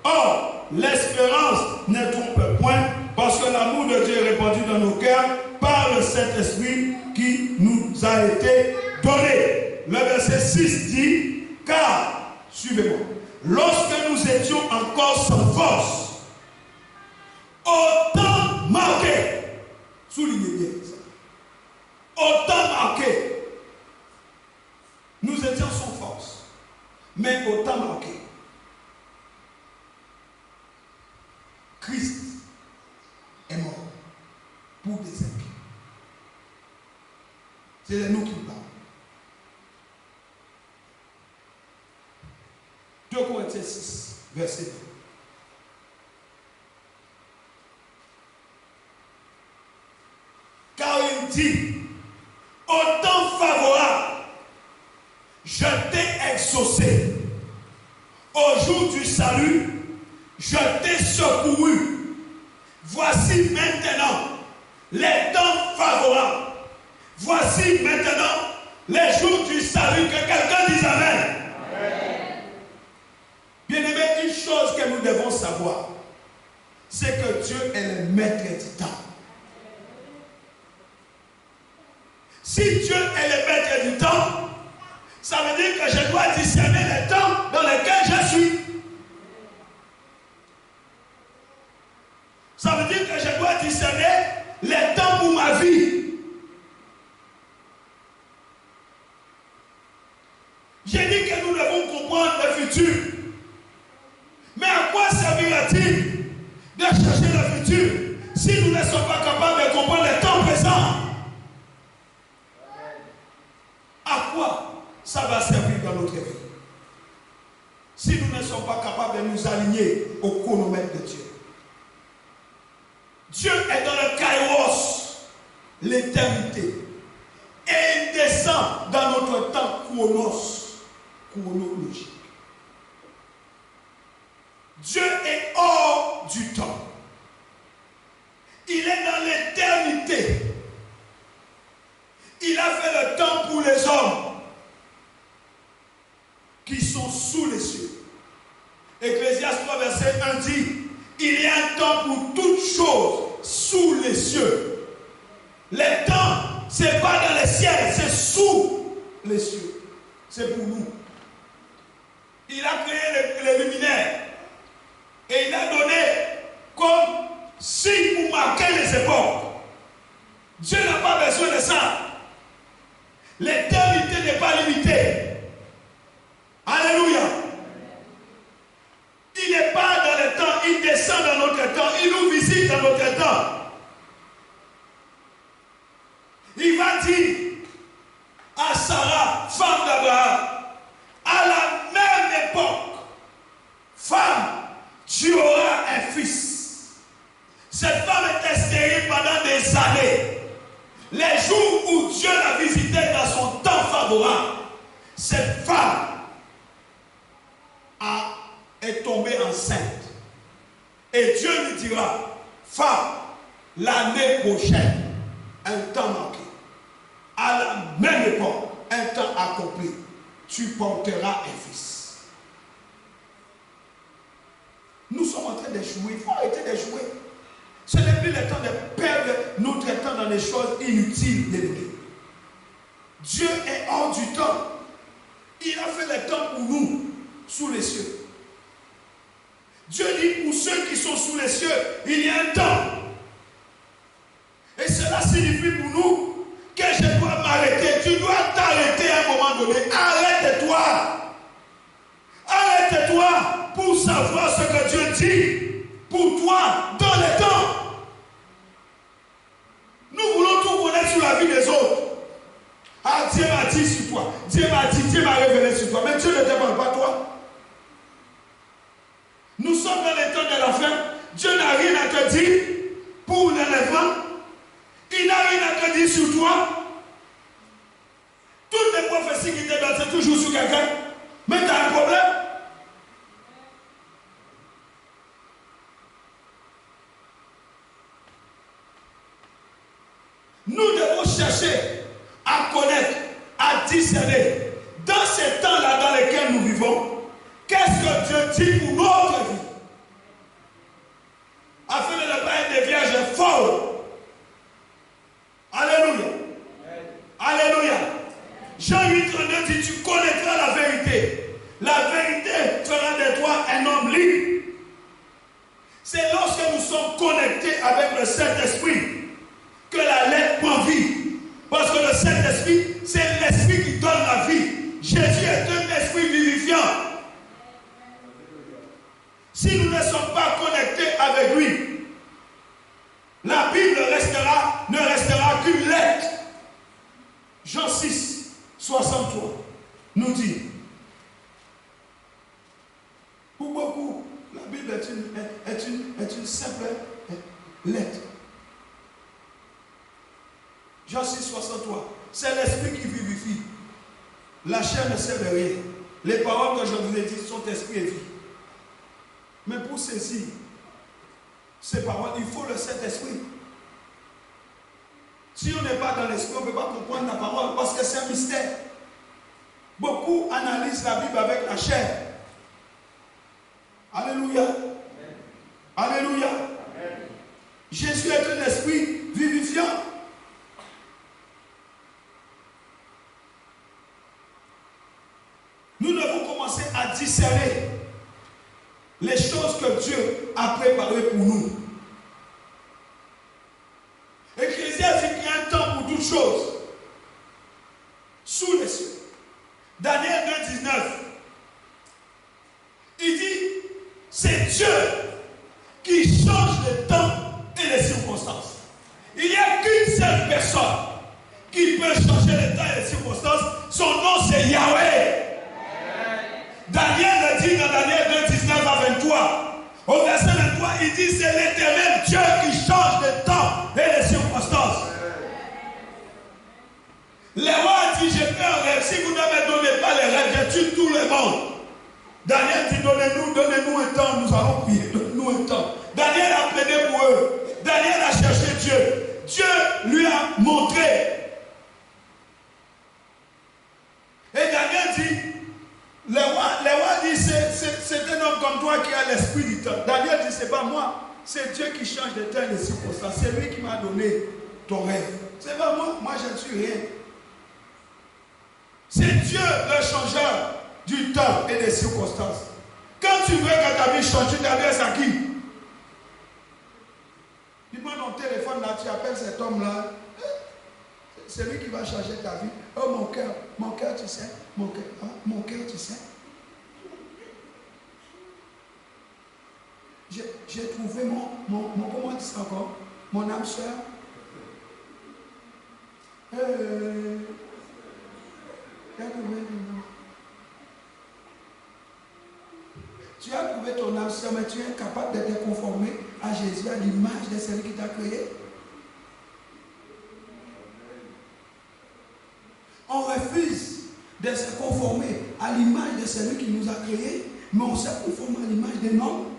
Or, l'espérance ne trompe point, parce que l'amour de Dieu est répandu dans nos cœurs par le Saint-Esprit qui nous a été donné. Le verset 6 dit, car, suivez-moi, lorsque nous étions encore sans force, autant marqué, soulignez bien ça, autant marqué, nous étions sans force, mais autant marqué, Christ est mort pour des impies. C'est nous qui parlons. 2 Corinthiens 6, verset 2. Car il dit, au temps favorable, je t'ai exaucé. Au jour du salut, je t'ai secouru. Voici maintenant les temps favorables. Voici maintenant les jours du salut. Que quelqu'un dise Amen. Bien-aimé, une chose que nous devons savoir, c'est que Dieu est le maître du temps. Si Dieu est le maître du temps, ça veut dire que je dois discerner le temps dans lequel je suis. Ça veut dire que je dois discerner les temps pour ma vie. J'ai dit que nous devons comprendre le futur. Mais à quoi servira-t-il de chercher le futur si nous ne sommes pas capables de comprendre le temps présent? À quoi ça va relié au chronomètre de Dieu. Dieu est dans le kairos, l'éternité. Et il descend dans notre temps chronologique. Dieu est hors du temps. Il est dans l'éternité. Il a fait le temps pour les hommes qui sont sous les cieux. Ecclésiaste 3, verset 1 dit, il y a un temps pour toutes choses sous les cieux. Les temps, ce n'est pas dans les ciels, c'est sous les cieux. C'est pour nous. Il a créé les luminaires. Et il a donné comme signe pour marquer les époques. Dieu n'a pas besoin de ça. L'éternité n'est pas limitée. Alléluia. Il n'est pas dans le temps, il descend dans notre temps, il nous visite dans notre temps. Il va dire à Sarah, femme d'Abraham, à la même époque, femme, tu auras un fils. Cette femme était stérile pendant des années. Les jours où Dieu l'a visitée dans son temps favorable, cette femme est tombée enceinte. Et Dieu lui dira, femme, l'année prochaine, un temps marqué, à la même époque, un temps accompli, tu porteras un fils. Nous sommes en train d'échouer. Il faut arrêter d'échouer. Ce n'est plus le temps de perdre notre temps dans des choses inutiles. Dieu est hors du temps. Il a fait le temps pour nous, sous les cieux. Dieu dit, pour ceux qui sont sous les cieux, il y a un temps. Et cela signifie pour nous que je dois m'arrêter. Tu dois t'arrêter à un moment donné. Arrête-toi. Arrête-toi pour savoir ce que Dieu dit pour toi dans le temps. Nous voulons tout connaître sur la vie des autres. Ah, Dieu m'a dit sur toi. Dieu m'a dit, Dieu m'a révélé sur toi. Mais Dieu ne te parle pas toi. Nous sommes dans les temps de la fin. Dieu n'a rien à te dire pour l'enlèvement. Il n'a rien à te dire sur toi. Toutes les prophéties qui te donnent, c'est toujours sur quelqu'un. Mais tu as un problème. Nous devons chercher à connaître, à discerner, dans ces temps-là dans lesquels nous vivons, qu'est-ce que Dieu dit pour notre vie, afin de ne pas être des vierges folles. Alléluia. Alléluia. Jean 8, 32 dit, tu connaîtras la vérité. La vérité fera de toi un homme libre. C'est lorsque nous sommes connectés avec le Saint-Esprit que la lettre prend vie. Parce que le Saint-Esprit, c'est l'Esprit qui donne la vie. Jésus est un esprit vivifiant. Si nous ne sommes pas connectés avec lui, la Bible ne restera qu'une lettre. Jean 6, 63 nous dit, pour beaucoup, la Bible est une simple lettre. Jean 6, 63. C'est l'esprit qui vivifie. La chair ne sert de rien. Les paroles que je vous ai dites sont esprit et vie. Mais pour saisir ces paroles, il faut le Saint-Esprit. Si on n'est pas dans l'esprit, on ne peut pas comprendre la parole parce que c'est un mystère. Beaucoup analysent la Bible avec la chair. Alléluia. Alléluia. Jésus est un esprit vivifiant. Nous devons commencer à discerner les choses que Dieu a préparées pour nous. Ecclésiaste dit qu'il y a un temps pour toutes choses. Sous les cieux. Daniel 2, 19. Il dit, c'est Dieu qui change le temps et les circonstances. Il n'y a qu'une seule personne qui peut changer le temps et les circonstances. Son nom c'est Yahweh. Daniel le dit dans Daniel 2, 19 à 23. Au verset 23, il dit c'est l'Éternel Dieu qui change le temps et les circonstances. Les rois disent, j'ai fait un rêve. Si vous ne me donnez pas les rêves, je tue tout le monde. Daniel dit, donnez-nous un temps, nous allons prier, donnez-nous un temps. Daniel a plaidé pour eux. Daniel a cherché Dieu. Dieu lui a montré. Et Daniel dit, les rois disent, c'est un homme comme toi qui a l'esprit du temps. Daniel dit, c'est pas moi, c'est Dieu qui change les temps et les circonstances. C'est lui qui m'a donné ton rêve. C'est pas moi je ne suis rien. C'est Dieu le changeur du temps et des circonstances. Quand tu veux que ta vie change, tu t'adresses à qui? Dis-moi ton téléphone là, tu appelles cet homme-là. C'est lui qui va changer ta vie. Oh mon cœur, tu sais. Mon cœur, tu sais. J'ai trouvé comment on dit ça encore? Mon âme sœur. Tu as trouvé ton âme sœur, mais tu es incapable de te conformer à Jésus, à l'image de celui qui t'a créé. On refuse de se conformer à l'image de celui qui nous a créés, mais on se conforme à l'image d'un homme.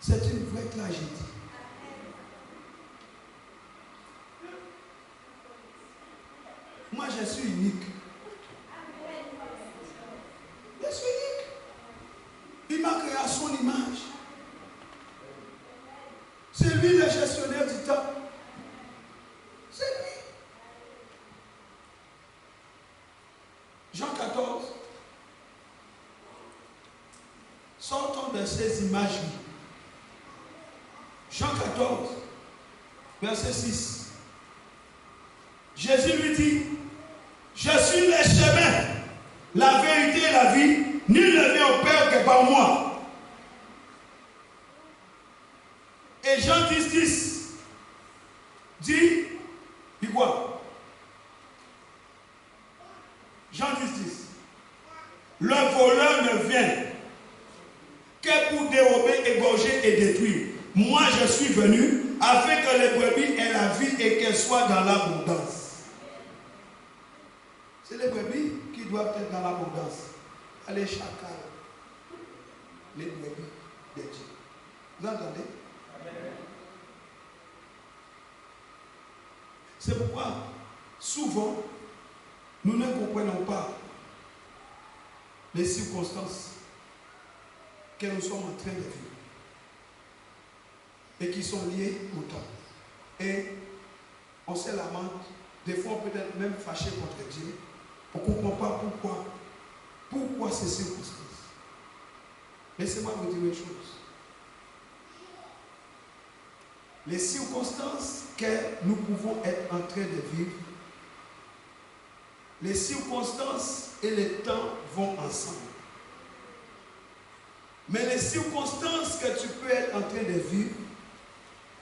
C'est une vraie tragédie. Moi, je suis unique. Je suis unique. Il m'a créé à son image. C'est lui le gestionnaire du temps. C'est lui. Jean 14. Sortons de ces images. Jean 14, verset 6. Jésus lui dit, je suis le chemin, la vérité et la vie. Nul ne vient au Père que par moi. Et Jean 10, 10 dit quoi? Jean 10, 10. Le voleur ne vient que pour dérober, égorger et détruire. Moi, je suis venu afin que les brebis aient la vie et qu'elles soient dans l'abondance. C'est les brebis qui doivent être dans l'abondance. Allez, chacal. Les brebis de Dieu. Vous entendez? C'est pourquoi, souvent, nous ne comprenons pas les circonstances que nous sommes en train de vivre et qui sont liées au temps. Et on se lamente, des fois peut-être même fâché contre Dieu. On ne comprend pas pourquoi ces circonstances. Laissez-moi vous dire une chose. Les circonstances que nous pouvons être en train de vivre, les circonstances et le temps vont ensemble. Mais les circonstances que tu peux être en train de vivre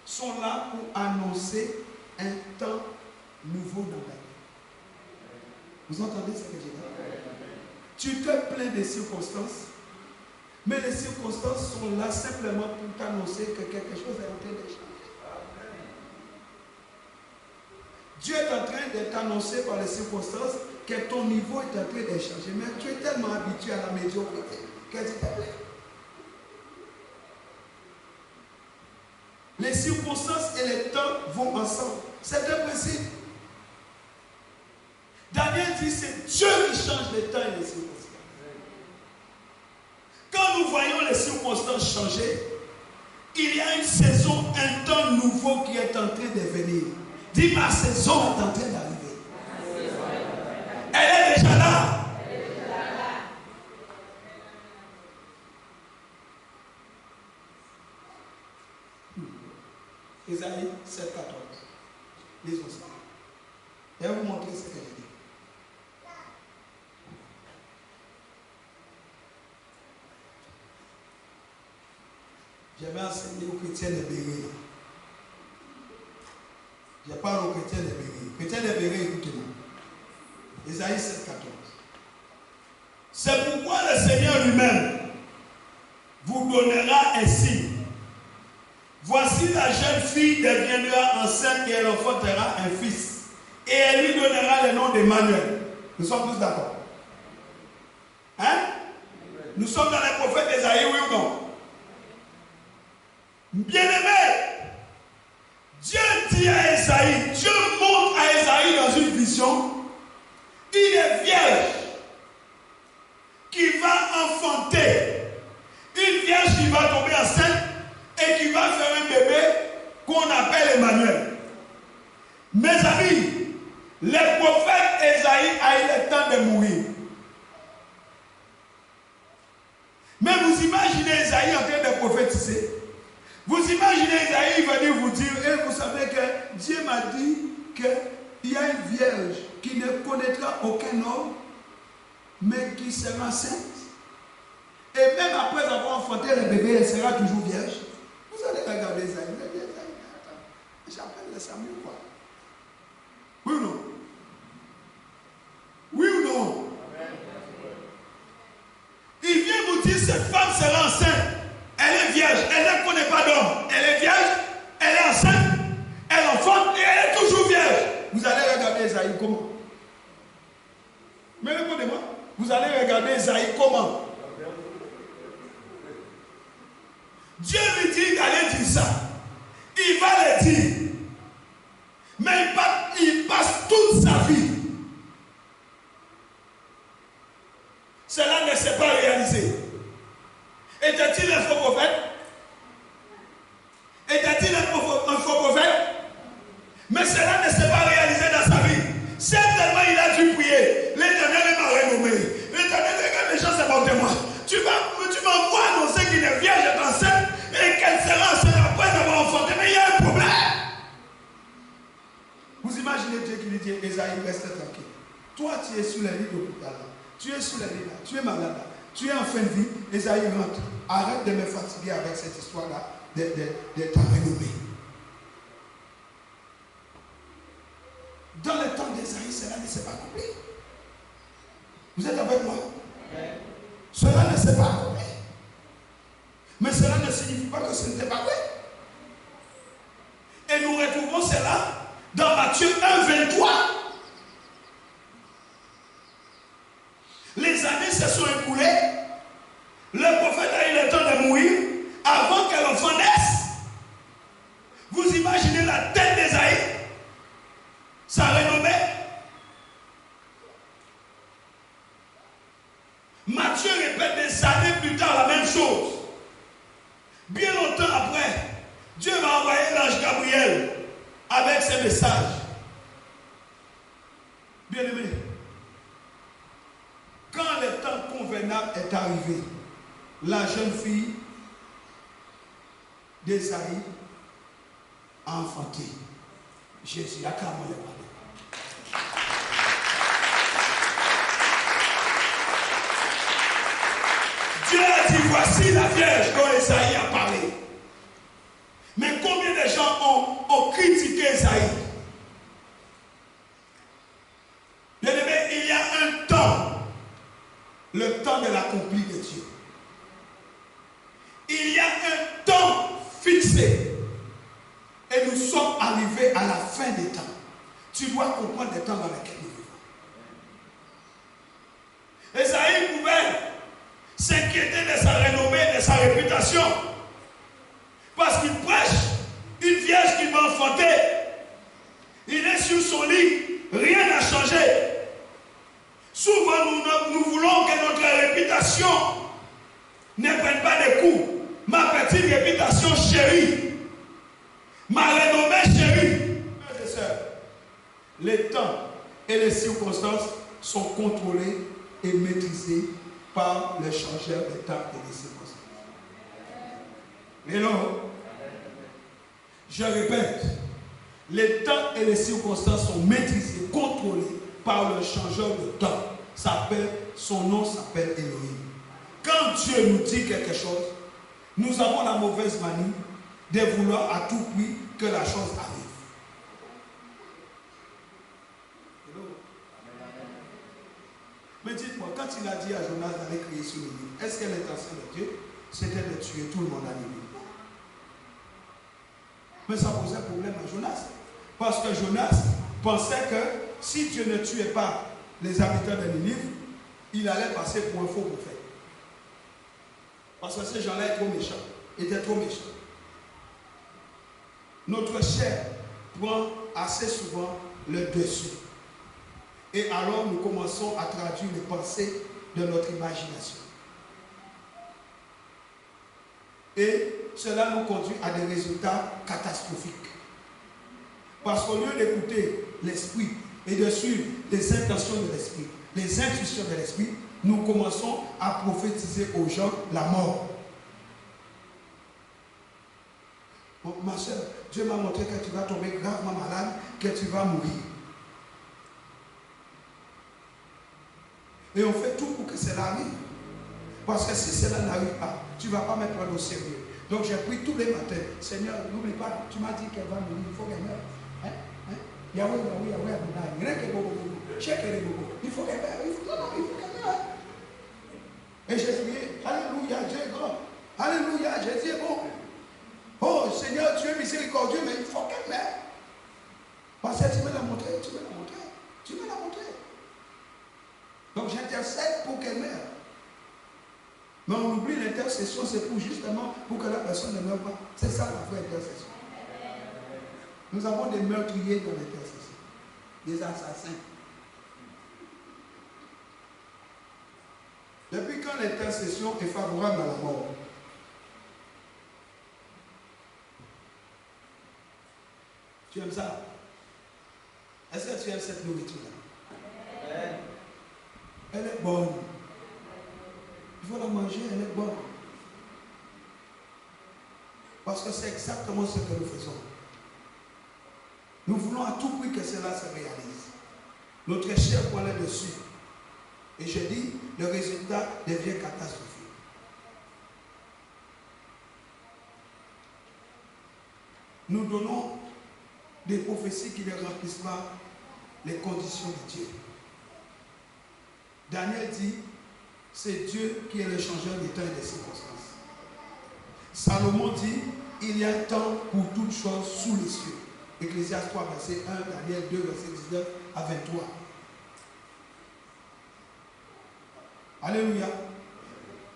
sont là pour annoncer un temps nouveau dans ta vie. Vous entendez ce que je dis? Tu te plains des circonstances, mais les circonstances sont là simplement pour t'annoncer que quelque chose est en train de changer. Dieu est en train de t'annoncer par les circonstances que ton niveau est en train de changer. Mais tu es tellement habitué à la médiocrité que tu te plains. Les circonstances et les temps vont ensemble. C'est un principe. Daniel dit c'est Dieu qui change les temps et les circonstances. Quand nous voyons les circonstances changer, il y a une saison, un temps nouveau qui est en train de venir. Dis, ma saison est en train d'arriver. Elle est déjà là. Isaïe 7, 14. Lisons ça. Je vais vous montrer ce que j'ai dit. J'avais enseigné aux chrétiens de Béret. Je parle aux chrétiens de Béret. Chrétiens de Béret, écoutez-moi. Isaïe 7, 14. C'est pourquoi le Seigneur lui-même vous donnera un signe. Voici la jeune fille deviendra enceinte et elle enfantera un fils. Et elle lui donnera le nom d'Emmanuel. Nous sommes tous d'accord. Hein? Nous sommes dans les prophètes d'Ésaïe, oui ou non? Bien-aimé, Dieu dit à Ésaïe, Dieu montre à Ésaïe dans une vision une vierge qui va enfanter, une vierge qui va tomber enceinte et qui va faire un bébé qu'on appelle Emmanuel. Mes amis, le prophète Ésaïe a eu le temps de mourir. Mais vous imaginez Ésaïe en train de prophétiser. Vous imaginez Ésaïe venir vous dire, et vous savez que Dieu m'a dit qu'il y a une vierge qui ne connaîtra aucun homme, mais qui sera enceinte. Et même après avoir enfanté le bébé, elle sera toujours vierge. Vous allez regarder Ésaïe. Vous allez dire, attends, j'appelle le Samuel quoi? Oui ou non? Oui ou non? Il vient vous dire, cette femme sera enceinte. Elle est vierge, elle ne connaît pas d'homme. Elle est vierge, elle est enceinte, elle enfante et elle est toujours vierge. Vous allez regarder Ésaïe comment? Mais répondez-moi, vous allez regarder Ésaïe comment? Dieu lui dit d'aller dire ça. Il va le dire. Mais il passe toute sa vie. Cela ne s'est pas réalisé. Était-il un faux prophète? Était-il un faux prophète? Mais cela ne s'est pas réalisé dans sa vie. Certainement il a dû prier. L'Éternel m'a renommé. L'Éternel, regarde les gens, c'est bon témoin. Tu m'envoies annoncer qu'une vierge est enceinte et qu'elle sera enceinte après avoir enfanté. Mais il y a un problème. Vous imaginez Dieu qui lui dit, Ésaïe, reste tranquille. Toi, tu es sur la lit d'hôpital. Tu es sur la lit là. Tu es malade là. Tu es en fin de vie. Ésaïe rentre. Arrête de me fatiguer avec cette histoire-là de ta renommée. Dans le temps d'Ésaïe, cela ne s'est pas accompli. Vous êtes avec moi? Cela ne s'est pas accompli. Mais cela ne signifie pas que ce n'était pas vrai. Et nous retrouvons cela dans Matthieu 1, 23. Les années se sont écoulées. Le prophète a eu le temps de mourir avant que l'enfant naisse. Vous imaginez la tête d'Ésaïe, sa renommée. Matthieu répète des années plus tard la même chose. Bien longtemps après, Dieu va envoyer l'ange Gabriel avec ses messages. Bien-aimé, quand le temps convenable est arrivé, la jeune fille d'Ésaïe a enfanté Jésus. À quand on parler? Dieu a dit, voici la vierge dont Ésaïe a parlé. Mais combien de gens ont critiqué Ésaïe? Bien-aimé, il y a un temps, le temps de l'accompli de Dieu. Il y a un temps fixé. Et nous sommes arrivés à la fin des temps. Tu dois comprendre les temps dans lesquels nous vivons. Ésaïe pouvait s'inquiéter de sa renommée, de sa réputation. Parce qu'il prêche une vierge qui va enfanter. Il est sur son lit, rien n'a changé. Souvent, nous voulons que notre réputation ne prenne pas de coups. Ma petite réputation chérie, ma renommée chérie. Frères et sœurs, les temps et les circonstances sont contrôlés et maîtrisés par le changeur des temps et des circonstances. Hello. Je répète, les temps et les circonstances sont maîtrisés, contrôlés par le changeur de temps. Son nom s'appelle Elohim. Quand Dieu nous dit quelque chose, nous avons la mauvaise manie de vouloir à tout prix que la chose arrive. Mais dites-moi, quand il a dit à Jonas d'aller crier sur Ninive, est-ce que l'intention de Dieu, c'était de tuer tout le monde à Ninive? Mais ça posait problème à Jonas. Parce que Jonas pensait que si Dieu ne tuait pas les habitants de Ninive, il allait passer pour un faux prophète. Parce que ces gens-là étaient trop méchants. Notre chair prend assez souvent le dessus. Et alors nous commençons à traduire les pensées de notre imagination. Et cela nous conduit à des résultats catastrophiques. Parce qu'au lieu d'écouter l'esprit et de suivre les intentions de l'esprit, les intuitions de l'esprit, nous commençons à prophétiser aux gens la mort. Bon, ma soeur, Dieu m'a montré que tu vas tomber gravement malade, que tu vas mourir. Et on fait tout pour que cela arrive. Parce que si cela n'arrive pas, tu ne vas pas me prendre au sérieux. Donc j'ai pris tous les matins. Seigneur, n'oublie pas, tu m'as dit qu'elle va mourir, il faut qu'elle meure. Hein? Yahweh, Yahweh, Yahweh, Adonai. Rien que Bobo, check les Bobo. Il faut qu'elle meure. Il faut qu'elle meure. Et j'ai prié, alléluia, Dieu est grand. Alléluia, Jésus est bon. Oh Seigneur, tu es miséricordieux, mais il faut qu'elle meure. Parce que tu me l'as montré, tu me l'as montré, tu me l'as montré. Donc j'intercède pour qu'elle meure. Mais on oublie l'intercession, c'est pour justement pour que la personne ne meure pas. C'est ça la vraie intercession. Nous avons des meurtriers dans l'intercession, des assassins. Depuis quand l'intercession est favorable à la mort? Tu aimes ça? Est-ce que tu aimes cette nourriture-là? Elle est bonne. Il faut la manger, elle est bonne. Parce que c'est exactement ce que nous faisons. Nous voulons à tout prix que cela se réalise. Notre chair prend le dessus. Et je dis, le résultat devient catastrophique. Nous donnons des prophéties qui ne remplissent pas les conditions de Dieu. Daniel dit, c'est Dieu qui est le changeur des temps et des circonstances. Salomon dit, il y a un temps pour toutes choses sous les cieux. Ecclésiaste 3, verset 1, Daniel 2, verset 19 à 23. Alléluia.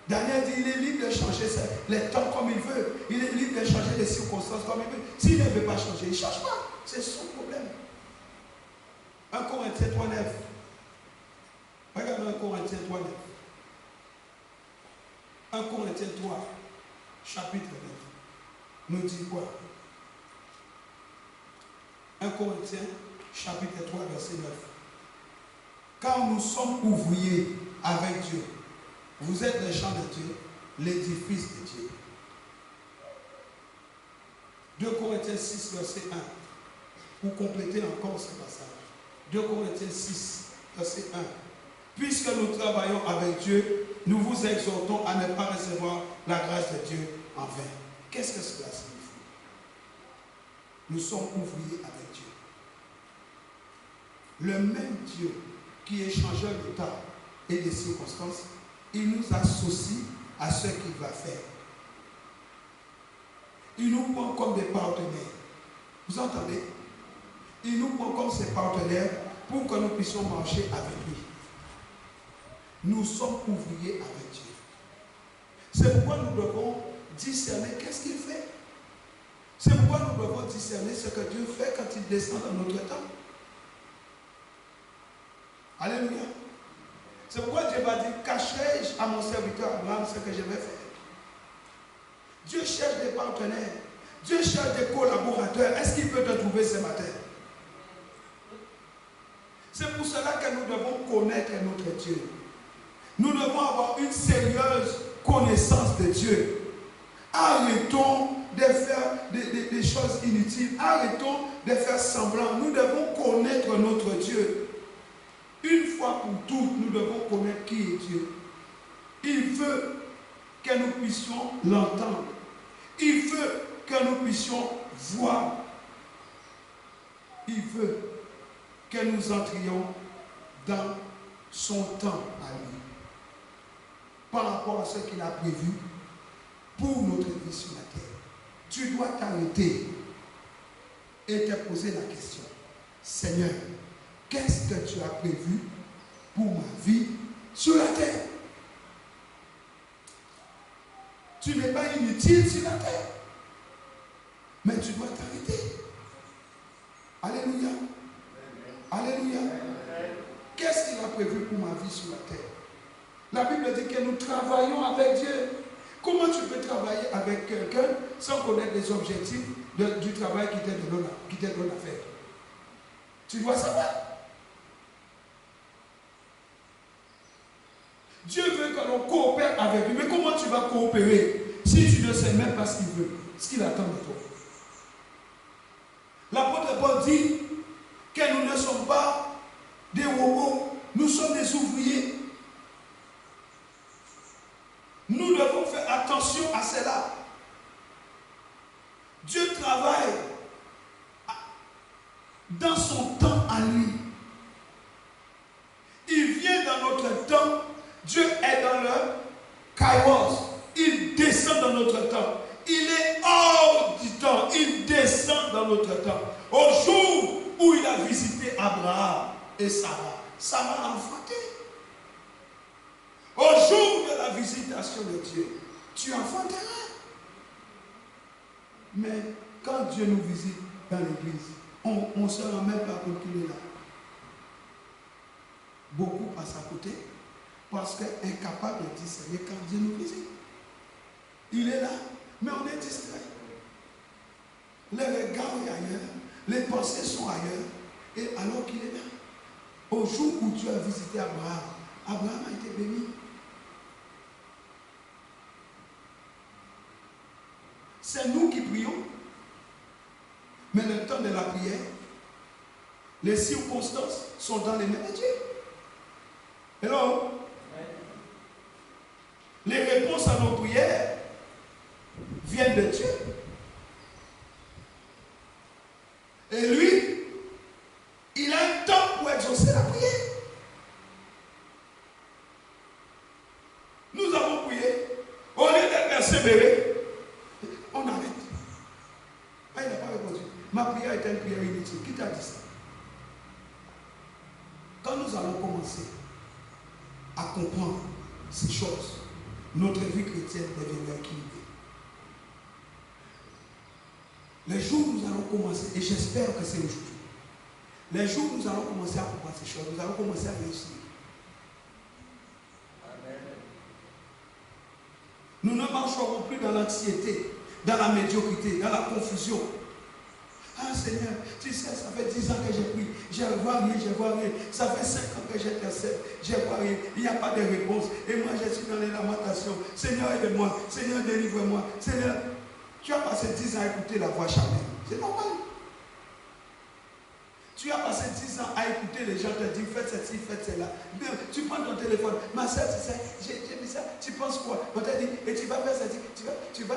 Daniel dit, il est libre de changer les temps comme il veut. Il est libre de changer les circonstances comme il veut. S'il ne veut pas changer, il ne change pas. C'est son problème. 1 Corinthiens 3, 9. Regardez 1 Corinthiens 3, 9. 1 Corinthiens 3, chapitre 9, nous dit quoi? 1 Corinthiens, chapitre 3, verset 9. Car nous sommes ouvriers avec Dieu. Vous êtes les gens de Dieu, l'édifice de Dieu. 2 Corinthiens 6, verset 1. Pour compléter encore ce passage. 2 Corinthiens 6, verset 1. Puisque nous travaillons avec Dieu, nous vous exhortons à ne pas recevoir la grâce de Dieu en vain. Qu'est-ce que cela signifie? Nous sommes ouvriers avec Dieu. Le même Dieu qui est changeur de temps et des circonstances, il nous associe à ce qu'il va faire. Il nous prend comme des partenaires. Vous entendez? Il nous prend comme ses partenaires pour que nous puissions marcher avec lui. Nous sommes ouvriers avec Dieu. C'est pourquoi nous devons discerner qu'est-ce qu'il fait. C'est pourquoi nous devons discerner ce que Dieu fait quand il descend dans notre temps. Alléluia. C'est pourquoi Dieu va dire, cacherai-je à mon serviteur Abraham ce que je vais faire. Dieu cherche des partenaires. Dieu cherche des collaborateurs. Est-ce qu'il peut te trouver ce matin? C'est pour cela que nous devons connaître notre Dieu. Nous devons avoir une sérieuse connaissance de Dieu. Arrêtons de faire des choses inutiles. Arrêtons de faire semblant. Nous devons connaître notre Dieu. Une fois pour toutes, nous devons connaître qui est Dieu. Il veut que nous puissions l'entendre. Il veut que nous puissions voir. Il veut que nous entrions dans son temps à lui. par rapport à ce qu'il a prévu pour notre vie sur la terre. Tu dois t'arrêter et te poser la question. Seigneur, qu'est-ce que tu as prévu pour ma vie sur la terre? Tu n'es pas inutile sur la terre, mais tu dois t'arrêter. Alléluia. Alléluia. Qu'est-ce qu'il a prévu pour ma vie sur la terre? La Bible dit que nous travaillons avec Dieu. Comment tu peux travailler avec quelqu'un sans connaître les objectifs du travail qui t'est donné à faire? Tu dois savoir. Dieu veut que l'on coopère avec lui. Mais comment tu vas coopérer si tu ne sais même pas ce qu'il veut, ce qu'il attend de toi? L'apôtre Paul dit que nous ne sommes pas des robots, nous sommes des ouvriers. Nous devons faire attention à cela. Dieu travaille dans son temps à lui. Il vient dans notre temps. Dieu est dans le kairos. Il descend dans notre temps. Il est hors du temps. Il descend dans notre temps. Au jour où il a visité Abraham et Sarah, Sarah a enfanté. Au jour de la visitation de Dieu, tu enfanteras. Mais quand Dieu nous visite dans l'église, on ne se rend même pas compte qu'il est là. Beaucoup passent à côté parce qu'incapable de discerner quand Dieu nous visite. Il est là, mais on est distrait. Les regards sont ailleurs, les pensées sont ailleurs, et alors qu'il est là. Au jour où Dieu a visité Abraham, Abraham a été béni. C'est nous qui prions. Mais le temps de la prière, les circonstances sont dans les mains de Dieu. Hello? Les réponses à nos prières viennent de Dieu. Et lui, il a un temps pour exaucer la prière. Nous avons prié. Au lieu d'être persévéré, on arrête. Ah, il n'a pas répondu. Ma prière est une prière inutile. Qui t'a dit ça? Quand nous allons commencer à comprendre ces choses, notre vie chrétienne deviendra équilibrée. Les jours où nous allons commencer, et j'espère que c'est aujourd'hui, les jours où nous allons commencer à comprendre ces choses, nous allons commencer à réussir. Nous ne marcherons plus dans l'anxiété, dans la médiocrité, dans la confusion. Ah Seigneur, tu sais, ça fait 10 ans que j'ai pris, je ne vois rien, je ne vois rien. Ça fait 5 ans que j'intercède, je ne vois rien. Il n'y a pas de réponse. Et moi, je suis dans les lamentations. Seigneur, aide-moi. Seigneur, délivre-moi. Seigneur, tu as passé 10 ans à écouter la voix charnelle. C'est normal. Tu as passé 10 ans à écouter les gens te dire faites ceci, faites cela. Bien, tu prends ton téléphone, ma soeur, tu sais, j'ai mis ça, tu penses quoi? On t'a dit, et tu vas faire ceci, tu vas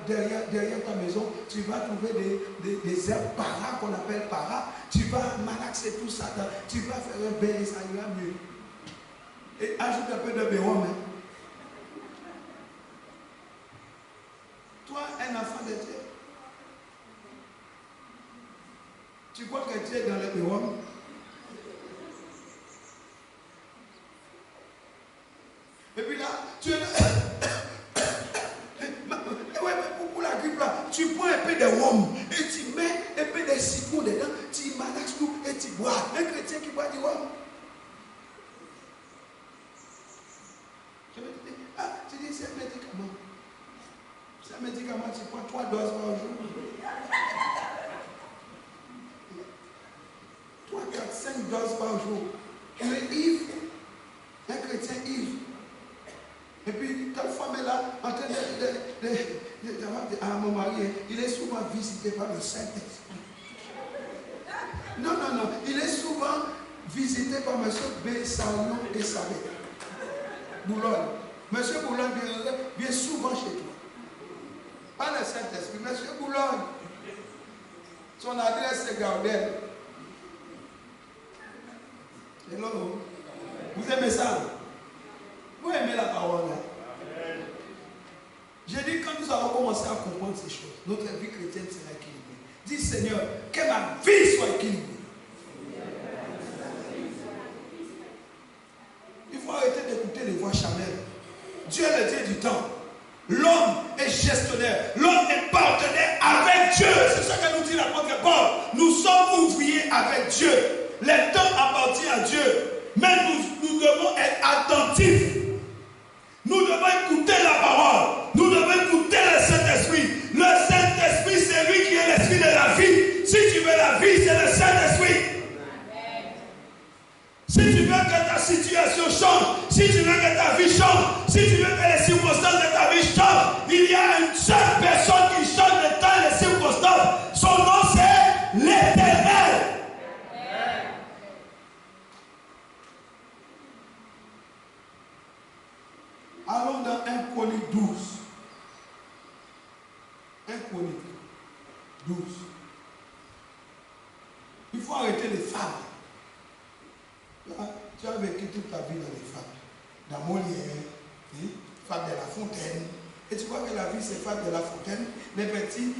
derrière ta maison, tu vas trouver des herbes para qu'on appelle para, tu vas malaxer tout ça, tu vas faire un bain et ça ira mieux. Et ajoute un peu de béron, hein. Toi, un enfant de Dieu, tu crois que tu es dans le béron? Et puis là, tu es là. Pour la grippe là, tu prends un peu de rhum et tu mets un peu de citron dedans, tu malaxes tout et tu bois. Un chrétien qui boit du rhum. Je me dis, ah, tu dis c'est un médicament. C'est un médicament, tu prends 3 doses par jour. 3, 4, 5 doses par jour. Tu es ivre. Un chrétien ivre. Et puis ta femme est là en train de mon mari, il est souvent visité par le Saint-Esprit. Non, il est souvent visité par M. Bessarion et Sabé. Boulogne. M. Boulogne vient souvent chez toi. Pas le Saint-Esprit, M. Boulogne. Son adresse c'est Gardel. Hello. Vous aimez ça? Vous aimez la parole là? J'ai dit, quand nous allons commencer à comprendre ces choses, notre vie chrétienne sera équilibrée. Dis Seigneur, que ma vie soit équilibrée. Il faut arrêter d'écouter les voix charnelles. Dieu est le Dieu du temps. L'homme est gestionnaire. L'homme est partenaire avec Dieu. C'est ce que nous dit l'apôtre Paul. Nous sommes ouvriers avec Dieu. Le temps appartient à Dieu. Mais nous devons être attentifs. Nous devons écouter la parole. Nous devons écouter le Saint-Esprit. Le Saint-Esprit, c'est lui qui est l'esprit de la vie. Si tu veux la vie, c'est le Saint-Esprit. Si tu veux que ta situation change, si tu veux que ta vie change, si tu veux que les circonstances de ta vie changent, il y a une seule personne qui change le temps et les circonstances. Son nom, c'est l'Éternel. Allons dans 1 Chronique 12. 1 Chronique 12. Il faut arrêter les fables. Là, tu as vécu toute ta vie dans les fables. Dans Molière, fable de La Fontaine. Et tu vois que la vie, c'est fable de La Fontaine. Les petits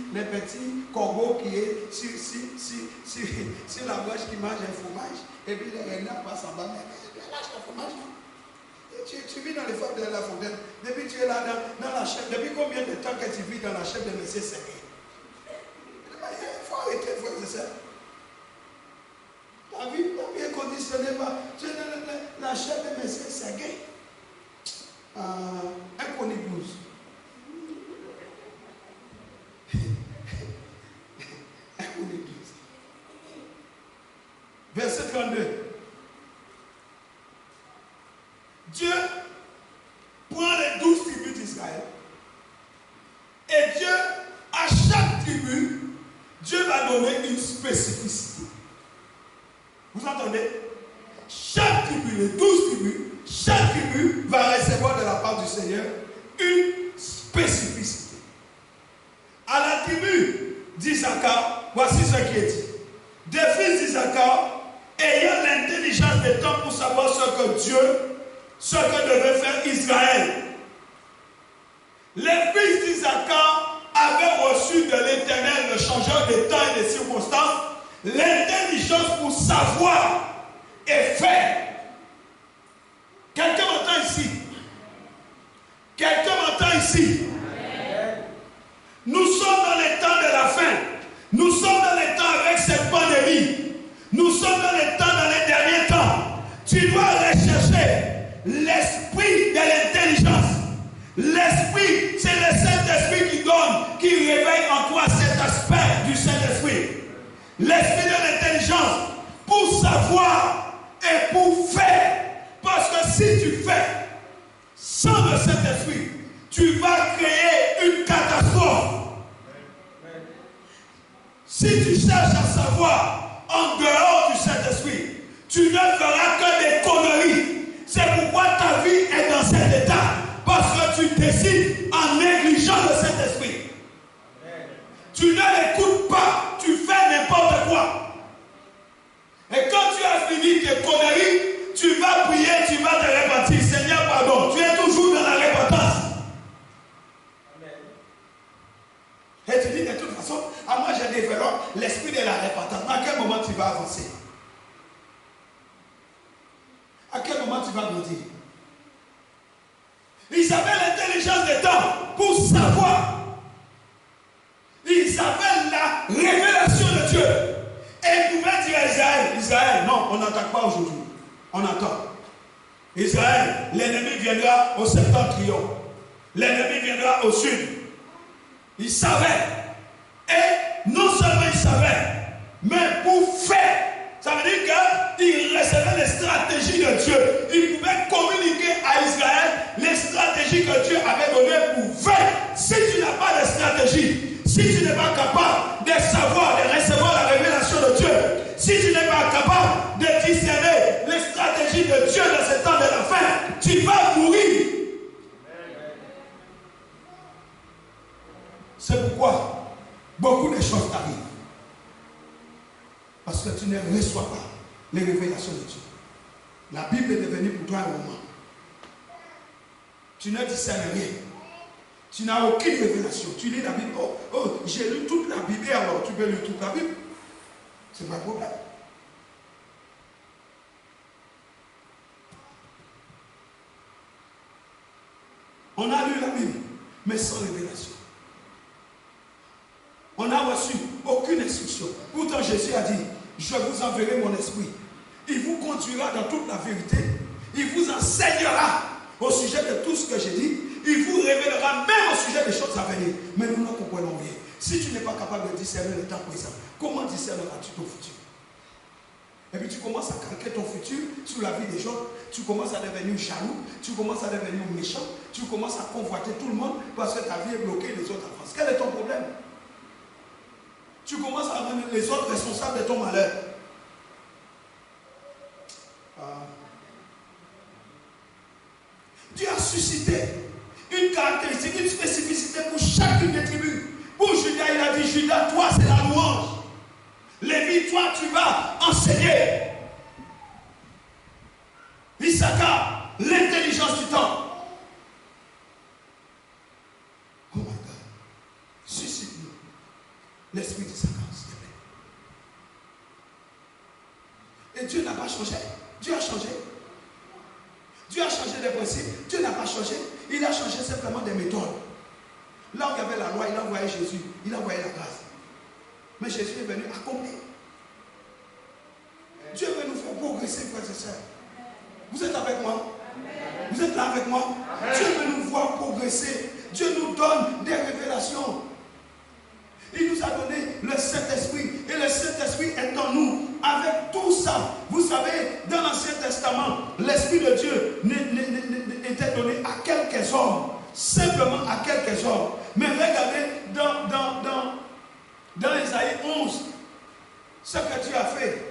corbeaux qui est sur la branche qui mange un fromage. Et puis les renards passent en bas. Mais lâche le fromage. Tu vis dans les fables de La Fontaine. Depuis tu es là dans la chef. Depuis combien de temps que tu vis dans la chef de M. Ségué? Il faut arrêter, frère et sœurs. Ta vie est conditionnée par. Tu es dans la chef de M. Ségué. 1 Chronique 12. 1 Chronique 12. Verset 32. Dieu prend les 12 tribus d'Israël et Dieu, à chaque tribu, Dieu va donner une spécificité. Vous entendez? Chaque tribu, les 12 tribus, chaque tribu va recevoir de la part du Seigneur une spécificité. À la tribu d'Issachar, voici ce qui est dit. Des fils d'Issachar, ayant l'intelligence des temps pour savoir ce que devait faire Israël. Les fils d'Issachar avaient reçu de l'Éternel, le changeur des temps et des circonstances, l'intelligence pour savoir et faire. Quelqu'un m'entend ici? Quelqu'un m'entend ici? Nous sommes dans les temps de la fin. Nous sommes dans les temps avec cette pandémie. Nous sommes dans les temps, dans les derniers temps. Tu dois rechercher l'esprit de l'intelligence. L'esprit, c'est le Saint-Esprit qui donne, qui réveille en toi cet aspect du Saint-Esprit. L'esprit de l'intelligence pour savoir et pour faire. Parce que si tu fais sans le Saint-Esprit, tu vas créer une catastrophe. Si tu cherches à savoir en dehors du Saint-Esprit, tu ne feras que des conneries. C'est pourquoi ta vie est dans cet état. Parce que tu décides en négligeant le Saint-Esprit. Tu ne l'écoutes pas, tu fais n'importe quoi. Et quand tu as fini tes conneries, tu vas prier, tu vas te repentir. Seigneur, pardon, tu es toujours dans la repentance. Et tu dis de toute façon, à moi je développe l'esprit de la repentance. À quel moment tu vas avancer? À quel moment tu vas grandir? Ils avaient l'intelligence des temps pour savoir. Ils avaient la révélation de Dieu. Et ils pouvaient dire à Israël, Israël, non, on n'attaque pas aujourd'hui. On attend. Israël, l'ennemi viendra au septentrion. L'ennemi viendra au sud. Ils savaient. Et non seulement ils savaient, mais pour faire. Ça veut dire qu'ils recevaient les stratégies de Dieu. Ils pouvaient communiquer à Israël les stratégies que Dieu avait données pour faire. Si tu n'as pas de stratégie, si tu n'es pas capable de savoir, de recevoir la révélation de Dieu, si tu n'es pas capable de discerner les stratégies de Dieu dans ce temps de la fin, tu vas mourir. C'est pourquoi beaucoup de choses t'arrivent. Parce que tu ne reçois pas les révélations de Dieu. La Bible est devenue pour toi un roman. Tu ne discernes rien. Tu n'as aucune révélation. Tu lis la Bible. Oh, j'ai lu toute la Bible. Et alors, tu peux lire toute la Bible. C'est pas un problème. On a lu la Bible, mais sans révélation. On n'a reçu aucune instruction. Pourtant, Jésus a dit, je vous enverrai mon esprit. Il vous conduira dans toute la vérité. Il vous enseignera au sujet de tout ce que j'ai dit. Il vous révélera même au sujet des choses à venir. Mais nous ne comprenons rien. Si tu n'es pas capable de discerner le temps présent, comment discerneras-tu ton futur? Et puis tu commences à calquer ton futur sur la vie des gens. Tu commences à devenir jaloux. Tu commences à devenir méchant. Tu commences à convoiter tout le monde parce que ta vie est bloquée, les autres avancent. Quel est ton problème? Tu commences à rendre les autres responsables de ton malheur. Dieu a suscité une caractéristique, une spécificité pour chacune des tribus. Pour Judas, il a dit, Judas, toi c'est la louange. Lévi, toi tu vas enseigner. Issachar, l'intelligence du temps. Oh my God. Suscite-nous l'esprit d'Issachar, s'il te plaît. Et Dieu n'a pas changé. Dieu a changé. Dieu a changé des principes. Dieu n'a pas changé. Il a changé simplement des méthodes. Là où il y avait la loi, il a envoyé Jésus. Il a envoyé la grâce. Mais Jésus est venu accomplir. Dieu veut nous faire progresser, frères et sœurs. Vous êtes avec moi? Vous êtes là avec moi? Dieu veut nous voir progresser. Dieu nous donne des révélations. Il nous a donné le Saint-Esprit. Et le Saint-Esprit est en nous. Avec tout ça, vous savez, dans l'Ancien Testament, l'Esprit de Dieu était donné à quelques hommes. Simplement à quelques hommes. Mais regardez dans Isaïe 11, ce que Dieu a fait.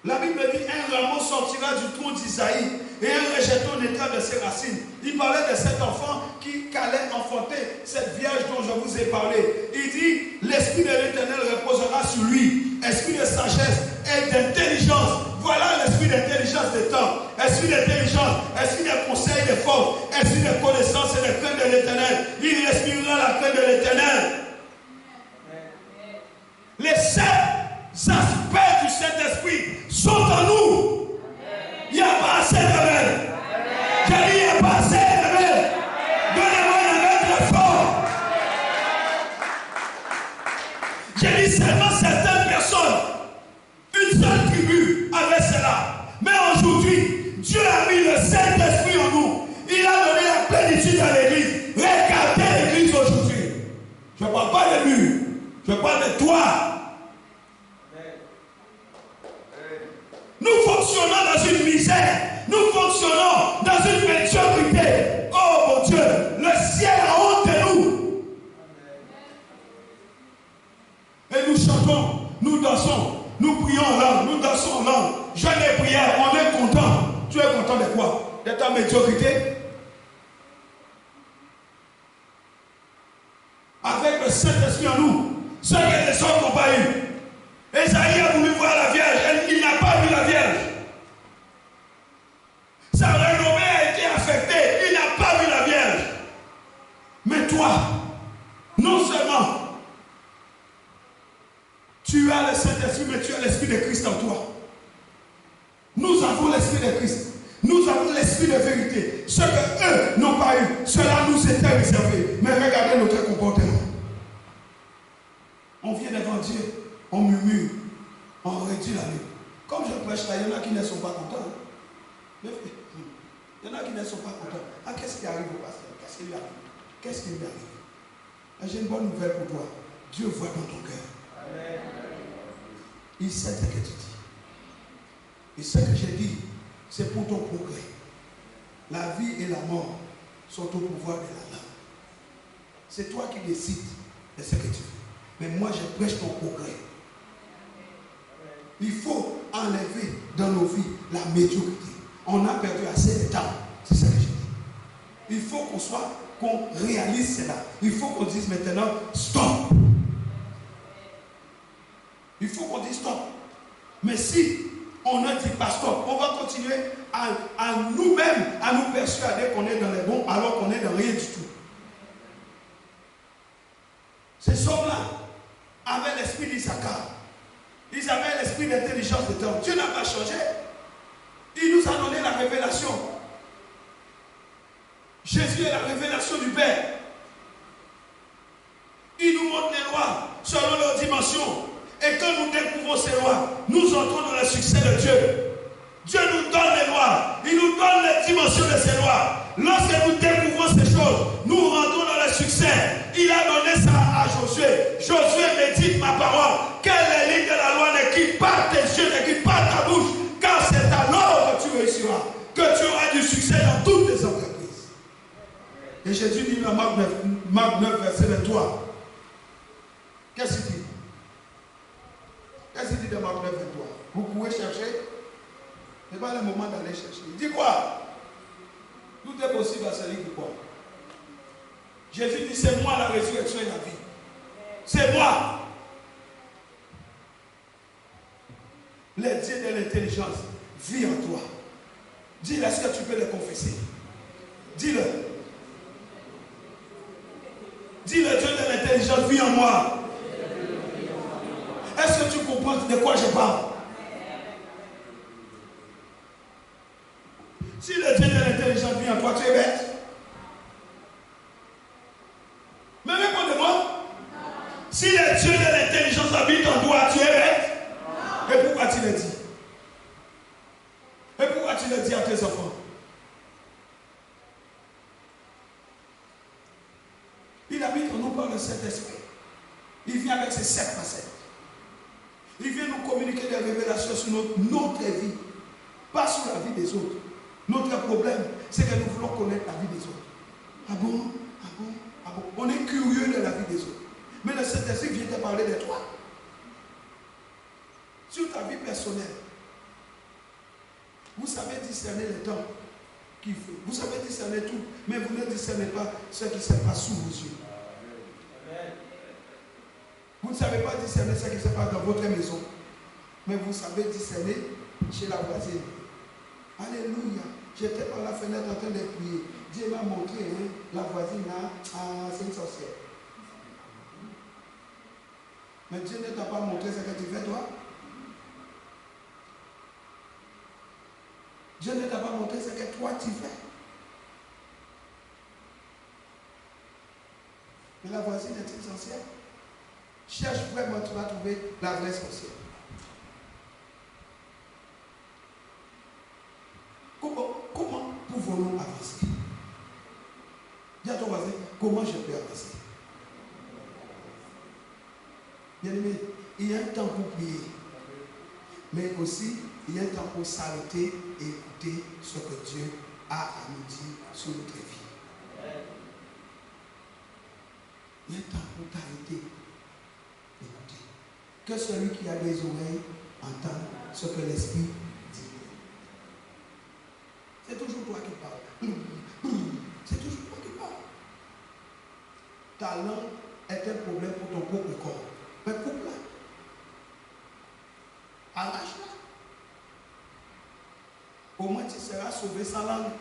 La Bible dit, un rameau sortira du tronc d'Isaïe et un rejeton naîtra de ses racines. Il parlait de cet enfant qui allait enfanter cette vierge dont je vous ai parlé. Il dit, l'Esprit de l'Éternel reposera sur lui. Esprit de sagesse et d'intelligence. Voilà l'esprit d'intelligence des temps. Esprit d'intelligence, esprit de conseil, de force, esprit de connaissance et de crainte de l'Éternel. Il respirera la crainte de l'Éternel. Les 7 aspects du Saint-Esprit sont en nous. Il n'y a pas assez de rebelles. J'ai dit, il n'y a pas assez de rebelles. Donnez-moi un rebelle très fort. J'ai dit seulement certaines personnes, une seule tribu avait cela. Mais aujourd'hui, Dieu a mis le Saint-Esprit en nous. Il a donné la plénitude à l'Église. Regardez l'Église aujourd'hui. Je ne parle pas de lui. Je parle de toi. Nous fonctionnons dans une misère. Nous fonctionnons dans une médiocrité. Oh mon Dieu, le ciel a honte de nous. Et nous chantons, nous dansons, nous prions en langue, nous dansons en langue. Jeûne et prière, on est content. Tu es content de quoi? De ta médiocrité? Avec le Saint-Esprit en nous, ce que les autres n'ont pas eu. Esaïe a voulu voir la Vierge, il n'a pas vu la Vierge. Sa renommée a été affectée, il n'a pas vu la Vierge. Mais toi, non seulement tu as le Saint-Esprit, mais tu as l'Esprit de Christ en toi. Nous avons l'Esprit de Christ. Nous avons l'Esprit de vérité. Ce que eux n'ont pas eu, cela nous était réservé. Mais regardez notre comportement. On vient devant Dieu. On murmure, on réduit la nuit. Comme je prêche là, il y en a qui ne sont pas contents. Il y en a qui ne sont pas contents. Ah, qu'est-ce qui arrive au pasteur? Qu'est-ce qui lui arrive? Qu'est-ce qui lui arrive? J'ai une bonne nouvelle pour toi. Dieu voit dans ton cœur. Amen. Il sait ce que tu dis. Et ce que j'ai dit, c'est pour ton progrès. La vie et la mort sont au pouvoir de la langue. C'est toi qui décides de ce que tu veux. Mais moi, je prêche ton progrès. Il faut enlever dans nos vies la médiocrité. On a perdu assez de temps. C'est ça que je dis. Il faut qu'on réalise cela. Il faut qu'on dise maintenant stop. Il faut qu'on dise stop. Mais si on ne dit pas stop, on va continuer à nous-mêmes, à nous persuader qu'on est dans les bons alors qu'on est dans rien du tout. Ces hommes-là avaient l'esprit d'Issachar. Ils avaient l'esprit d'intelligence de temps. Dieu n'a pas changé. Il nous a donné la révélation. Jésus est la révélation du Père. Il nous montre les lois selon leur dimension. Et quand nous découvrons ces lois, nous entrons dans le succès de Dieu. Dieu nous donne les lois. Il nous donne les dimensions de ces lois. Lorsque nous découvrons ces choses, nous rentrons dans le succès. Il a donné ça à Josué. Josué médite ma parole. Que les lignes de la loi ne quittent pas tes yeux, ne quittent pas ta bouche. Car c'est alors que tu réussiras. Que tu auras du succès dans toutes tes entreprises. Et Jésus dit dans Marc 9, verset 23. Qu'est-ce qu'il dit? Qu'est-ce qu'il dit dans Marc 9, 23? Vous pouvez chercher. Ce n'est pas le moment d'aller chercher. Il dit quoi? Tout est possible à celui qui croit. Jésus dit, c'est moi la résurrection et la vie. C'est moi. Les dieux de l'intelligence vit en toi. Dis-le, est-ce que tu peux le confesser? Dis-le. Dis, le Dieu de l'intelligence vit en moi. Est-ce que tu comprends de quoi je parle? Si le Dieu de l'intelligence vit en toi, tu es bête. Mais réponds-moi. Si le Dieu de l'intelligence habite en toi, tu es bête. Et pourquoi tu le dis? Et pourquoi tu le dis à tes enfants? Il habite en nous par le Saint-Esprit. Il vient avec ses 7 facettes. Il vient nous communiquer des révélations sur notre vie, pas sur la vie des autres. Notre problème, c'est que nous voulons connaître la vie des autres. Ah bon? Ah bon? Ah bon? On est curieux de la vie des autres. Mais le Saint-Esprit vient te parler de toi. Sur ta vie personnelle. Vous savez discerner le temps qu'il faut. Vous savez discerner tout, mais vous ne discernez pas ce qui se passe sous vos yeux. Vous ne savez pas discerner ce qui se passe dans votre maison, mais vous savez discerner chez la voisine. Alléluia. J'étais par la fenêtre en train de prier. Dieu m'a montré, hein, la voisine là, c'est une sorcière. Mais Dieu ne t'a pas montré ce que tu fais toi. Dieu ne t'a pas montré ce que toi tu fais. Mais la voisine est une sorcière. Cherche vraiment, tu vas trouver la vraie sorcière. Comment pouvons-nous avancer? Dis à ton voisin, comment je peux avancer? Bien aimé, il y a un temps pour prier. Mais aussi, il y a un temps pour s'arrêter et écouter ce que Dieu a à nous dire sur notre vie. Il y a un temps pour t'arrêter. Écoutez. Que celui qui a des oreilles entende ce que l'Esprit dit. C'est toujours toi qui parles. C'est toujours toi qui parles. Ta langue est un problème pour ton propre corps. Mais coupe-la. Arrache-la. Au moins tu seras sauvé sans langue.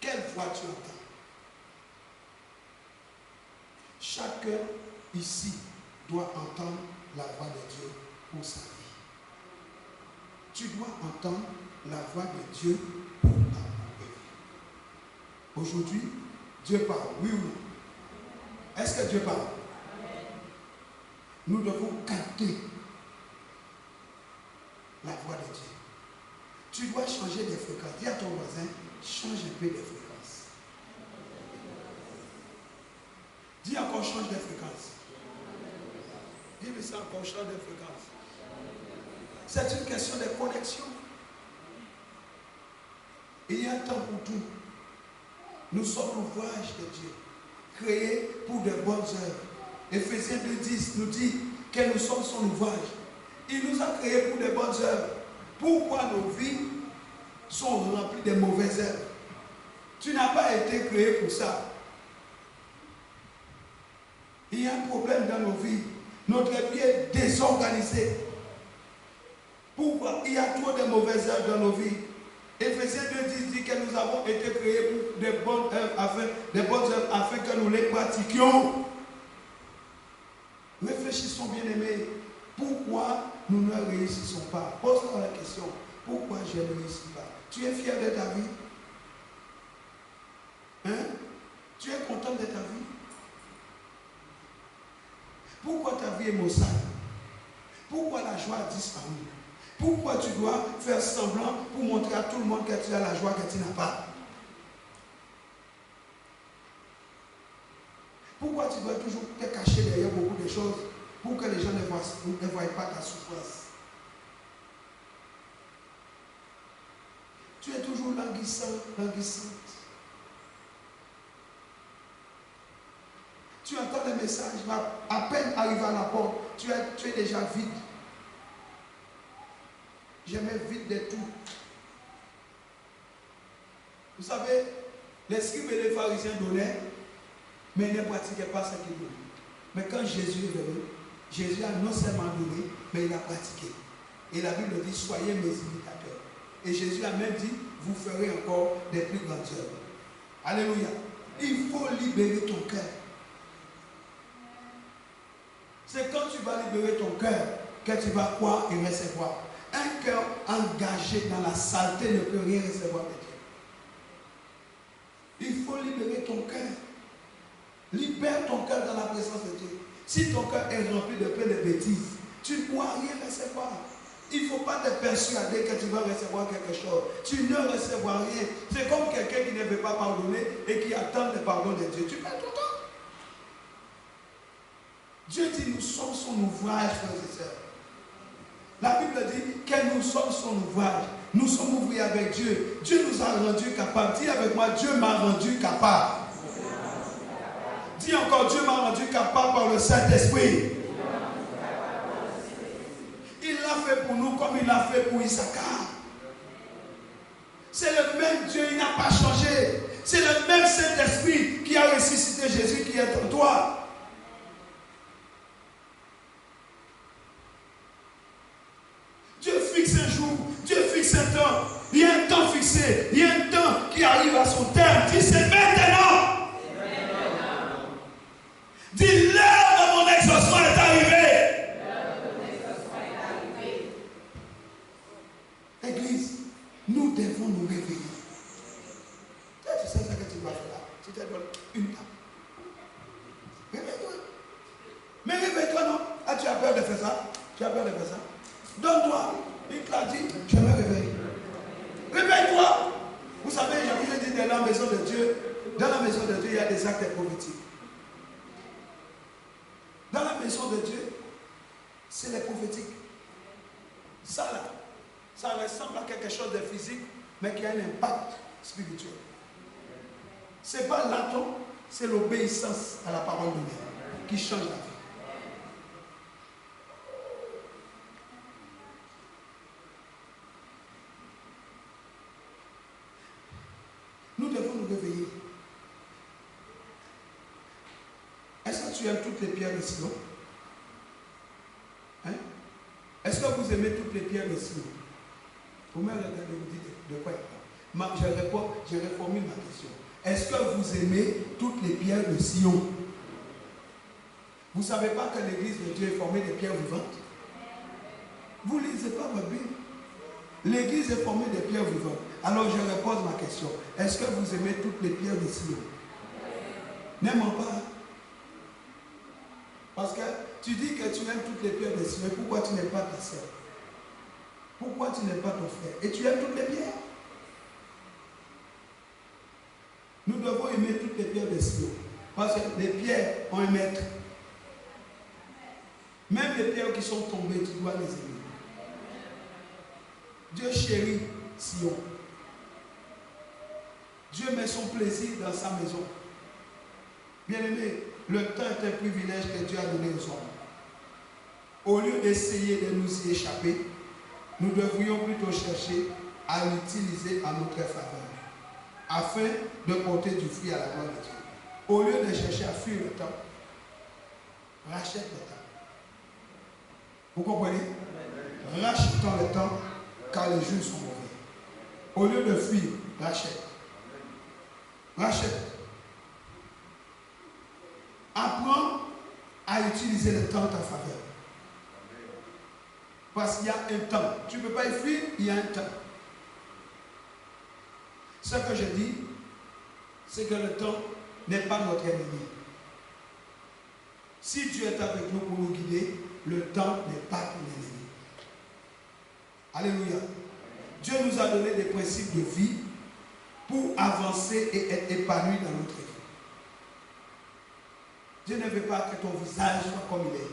Quelle voix tu entends? Chacun ici doit entendre la voix de Dieu pour sa vie. Tu dois entendre la voix de Dieu pour ta vie. Aujourd'hui, Dieu parle, oui ou non? Est-ce que Dieu parle? Nous devons capter la voix de Dieu. Tu dois changer de fréquence. Dis à ton voisin, change un peu de fréquence. Dis encore, change de fréquence. Dis-moi ça encore, change de fréquence. C'est une question de connexion. Il y a un temps pour tout. Nous sommes l'ouvrage de Dieu, créés pour de bonnes œuvres. Éphésiens 2:10 nous dit que nous sommes son ouvrage. Il nous a créés pour de bonnes œuvres. Pourquoi nos vies sont remplies de mauvaises œuvres? Tu n'as pas été créé pour ça. Il y a un problème dans nos vies. Notre vie est désorganisée. Pourquoi? Il y a trop de mauvaises œuvres dans nos vies. Éphésiens 2 dit que nous avons été créés pour des bonnes œuvres afin que nous les pratiquions. Réfléchissons, bien-aimés. Pourquoi nous ne réussissons pas? Pose-toi la question. Pourquoi je ne réussis pas? Tu es fier de ta vie? Hein? Tu es content de ta vie? Pourquoi ta vie est maussade? Pourquoi la joie a disparu? Pourquoi tu dois faire semblant pour montrer à tout le monde que tu as la joie que tu n'as pas? Pourquoi tu dois toujours te cacher derrière beaucoup de choses pour que les gens ne voient pas ta souffrance? Tu es toujours languissant, languissante. Tu entends les messages, à peine arrivé à la porte, tu es déjà vide. Jamais vide de tout. Vous savez, les scribes et les pharisiens donnaient, mais ils ne pratiquaient pas ce qu'ils donnaient. Mais quand Jésus est venu, Jésus a non seulement donné, mais il a pratiqué. Et la Bible dit, soyez mes imitateurs. Et Jésus a même dit, vous ferez encore des plus grandes œuvres. Alléluia. Il faut libérer ton cœur. C'est quand tu vas libérer ton cœur que tu vas croire et recevoir. Un cœur engagé dans la saleté ne peut rien recevoir de Dieu. Il faut libérer ton cœur. Libère ton cœur dans la présence de Dieu. Si ton cœur est rempli de plein de bêtises, tu ne pourras rien recevoir. Il ne faut pas te persuader que tu vas recevoir quelque chose. Tu ne recevras rien. C'est comme quelqu'un qui ne veut pas pardonner et qui attend le pardon de Dieu. Tu perds ton temps. Dieu dit, nous sommes son ouvrage, frères et sœurs. La Bible dit que nous sommes son ouvrage. Nous sommes ouvriers avec Dieu. Dieu nous a rendus capables. Dis avec moi, Dieu m'a rendu capable. Dis encore, Dieu m'a rendu capable par le Saint-Esprit. Il l'a fait pour nous comme il l'a fait pour Issachar. C'est le même Dieu, il n'a pas changé. C'est le même Saint-Esprit qui a ressuscité Jésus qui est en toi. Dieu fixe un jour, Dieu fixe un temps. Il y a un temps fixé, il y a un temps qui arrive à son terme. Dis, c'est maintenant. Dis, l'heure de mon exaucement est arrivée. Église, nous devons nous réveiller. Tu sais ce que tu dois faire là. Tu te donnes une table. Réveille-toi. Mais réveille-toi, non? Ah, tu as peur de faire ça? Tu as peur de faire ça? Donne-toi. Il te l'a dit, je me réveille. Réveille-toi. Vous savez, je vous ai dit, dans la maison de Dieu, il y a des actes prophétiques. Dans la maison de Dieu, c'est les prophétiques. Ça là, ça ressemble à quelque chose de physique, mais qui a un impact spirituel. Ce n'est pas l'atome, c'est l'obéissance à la parole de Dieu qui change la vie. Nous devons nous réveiller. Est-ce que tu aimes toutes les pierres de Sion? Hein? Est-ce que vous aimez toutes les pierres de Sion? Vous me regardez, vous dites de quoi il parle. Je reformule ma question. Est-ce que vous aimez toutes les pierres de Sion? Vous ne savez pas que l'église de Dieu est formée de pierres vivantes? Vous ne lisez pas votre Bible. L'église est formée de pierres vivantes. Alors je repose ma question. Est-ce que vous aimez toutes les pierres de Sion? N'aimons pas. Parce que tu dis que tu aimes toutes les pierres de Sion. Pourquoi tu n'aimes pas ta soeur? Pourquoi tu n'aimes pas ton frère? Et tu aimes toutes les pierres? Nous devons aimer toutes les pierres de Sion. Parce que les pierres ont un maître. Même les pierres qui sont tombées, tu dois les aimer. Dieu chérit Sion. Dieu met son plaisir dans sa maison. Bien-aimé, le temps est un privilège que Dieu a donné aux hommes. Au lieu d'essayer de nous y échapper, nous devrions plutôt chercher à l'utiliser à notre faveur, afin de porter du fruit à la gloire de Dieu. Au lieu de chercher à fuir le temps, Rachète le temps. Vous comprenez? Rachetons le temps car les jours sont mauvais. Au lieu de fuir, rachète. Rachète. Apprends à utiliser le temps en ta faveur. Parce qu'il y a un temps. Tu ne peux pas y fuir, il y a un temps. Ce que je dis, c'est que le temps n'est pas notre ennemi. Si Dieu est avec nous pour nous guider, le temps n'est pas ton ennemi. Alléluia. Dieu nous a donné des principes de vie pour avancer et être épanoui dans notre vie. Dieu ne veut pas que ton visage soit comme il est.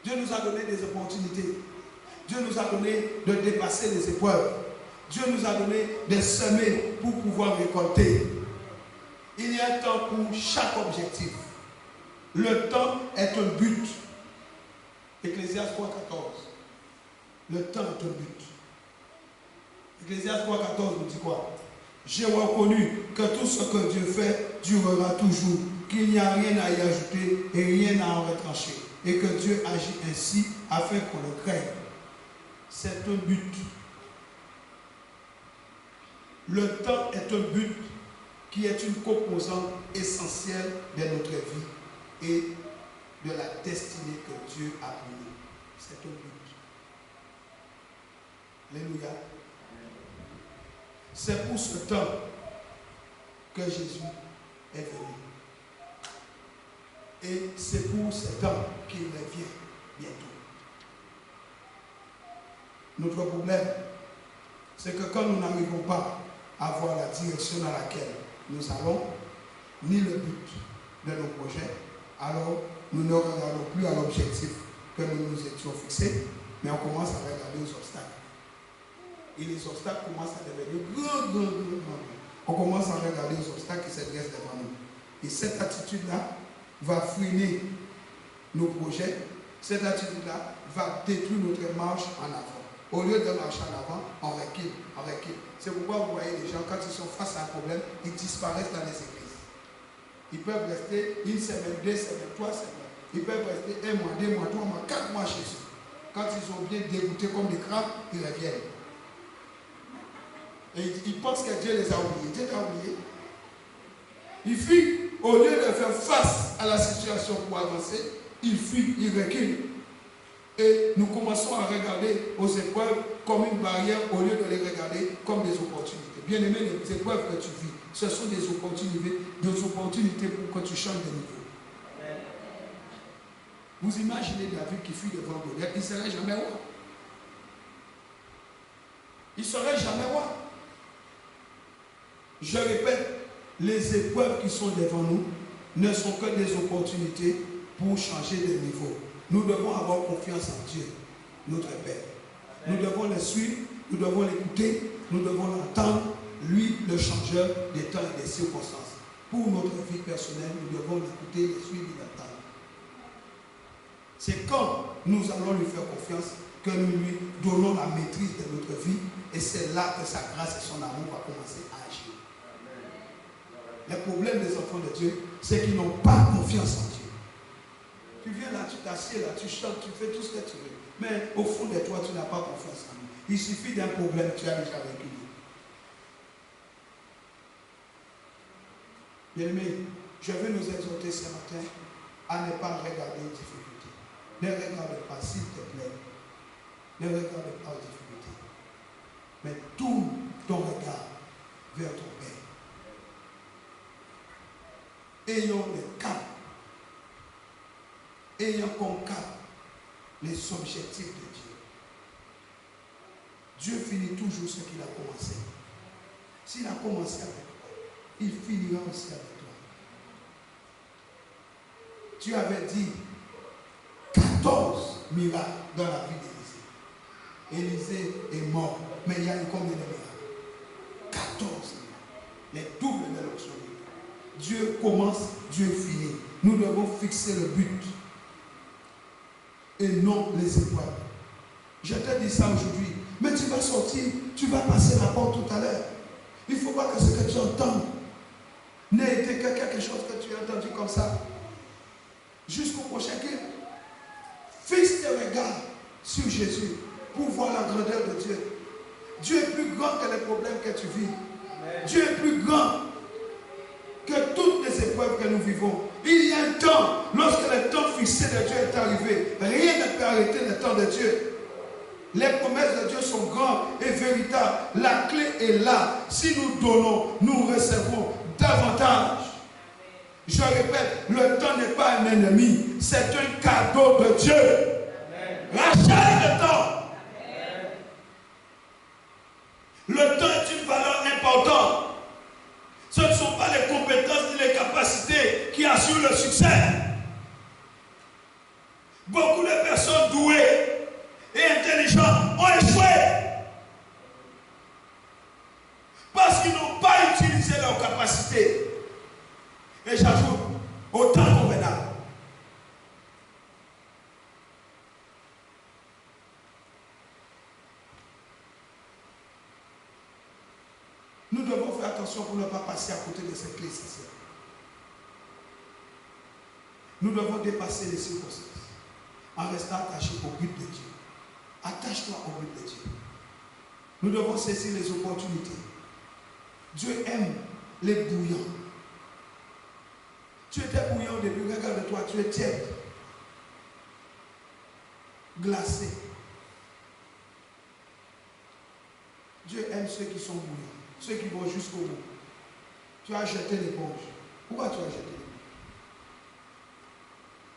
Dieu nous a donné des opportunités. Dieu nous a donné de dépasser les épreuves. Dieu nous a donné de semer pour pouvoir récolter. Il y a un temps pour chaque objectif. Le temps est un but. Ecclésiaste 3,14. Le temps est un but. Ecclésiaste 3,14 nous dit quoi? J'ai reconnu que tout ce que Dieu fait durera toujours, qu'il n'y a rien à y ajouter et rien à en retrancher, et que Dieu agit ainsi afin qu'on le craigne. C'est un but. Le temps est un but qui est une composante essentielle de notre vie et de la destinée que Dieu a pour nous. C'est un but. Alléluia. C'est pour ce temps que Jésus est venu. Et c'est pour ce temps qu'il revient bientôt. Notre problème, c'est que quand nous n'arrivons pas à voir la direction dans laquelle nous allons, ni le but de nos projets, alors nous ne regardons plus à l'objectif que nous nous étions fixés, mais on commence à regarder aux obstacles. Et les obstacles commencent à devenir grands. On commence à regarder les obstacles qui se dressent devant nous. Et cette attitude-là va freiner nos projets. Cette attitude-là va détruire notre marche en avant. Au lieu de marcher en avant, on recule, on recule. C'est pourquoi vous voyez les gens, quand ils sont face à un problème, ils disparaissent dans les églises. Ils peuvent rester une semaine, 2 semaines, 3 semaines. Ils peuvent rester 1 mois, 2 mois, 3 mois, 4 mois chez eux. Quand ils sont bien dégoûtés comme des crabes, ils reviennent. Et ils pensent que Dieu les a oubliés. Dieu t'a oublié. Ils fuient. Au lieu de faire face à la situation pour avancer, ils fuient, ils reculent. Et nous commençons à regarder aux épreuves comme une barrière au lieu de les regarder comme des opportunités. Bien aimé, les épreuves que tu vis, ce sont des opportunités pour que tu changes de niveau. Vous imaginez David qui fuit devant Goliath, il ne serait jamais roi. Il ne serait jamais roi. Je répète, les épreuves qui sont devant nous ne sont que des opportunités pour changer de niveau. Nous devons avoir confiance en Dieu, notre Père. Nous devons le suivre, nous devons l'écouter, nous devons l'entendre, lui, le changeur des temps et des circonstances. Pour notre vie personnelle, nous devons l'écouter, le suivre et l'entendre. C'est quand nous allons lui faire confiance que nous lui donnons la maîtrise de notre vie et c'est là que sa grâce et son amour vont commencer à agir. Le problème des enfants de Dieu, c'est qu'ils n'ont pas confiance en Dieu. Tu viens là, tu t'assieds là, tu chantes, tu fais tout ce que tu veux. Mais au fond de toi, tu n'as pas confiance en lui. Il suffit d'un problème, tu as déjà vécu. Bien-aimés, je veux nous exhorter ce matin à ne pas regarder aux difficultés. Ne regarde pas, s'il te plaît. Ne regarde pas aux difficultés. Mais tourne ton regard vers ton Père. Ayons le cap. Ayant comme cap les objectifs de Dieu. Dieu finit toujours ce qu'il a commencé. S'il a commencé avec toi, il finira aussi avec toi. Tu avais dit 14 miracles dans la vie d'Élisée. Élisée est mort, mais il y a eu combien de miracles? 14 miracles. Les doubles de l'onction. Dieu commence, Dieu finit. Nous devons fixer le but. Et non les épreuves. Je te dis ça aujourd'hui. Mais tu vas sortir, tu vas passer la porte tout à l'heure. Il ne faut pas que ce que tu entends n'a été que quelque chose que tu as entendu comme ça. Jusqu'au prochain culte. Fixe tes regards sur Jésus pour voir la grandeur de Dieu. Dieu est plus grand que les problèmes que tu vis. Amen. Dieu est plus grand que toutes les épreuves que nous vivons. Il y a un temps, lorsque le temps fixé de Dieu est arrivé, rien ne peut arrêter le temps de Dieu. Les promesses de Dieu sont grandes et véritables. La clé est là. Si nous donnons, nous recevons davantage. Je répète, le temps n'est pas un ennemi, c'est un cadeau de Dieu. Rachète le temps. Le temps est une valeur importante. Ce ne sont pas les compétences ni les capacités qui assurent le succès. Beaucoup de personnes douées et intelligentes ont échoué parce qu'ils n'ont pas utilisé leurs capacités. Et j'ajoute, au temps convenable. Nous devons faire attention pour ne pas passer à côté de cette clé essentielle. Nous devons dépasser les circonstances en restant attachés au but de Dieu. Attache-toi au but de Dieu. Nous devons saisir les opportunités. Dieu aime les bouillants. Tu étais bouillant au début, regarde-toi, tu es tiède, glacé. Dieu aime ceux qui sont bouillants, ceux qui vont jusqu'au bout. Tu as jeté l'éponge. Pourquoi tu as jeté l'éponge?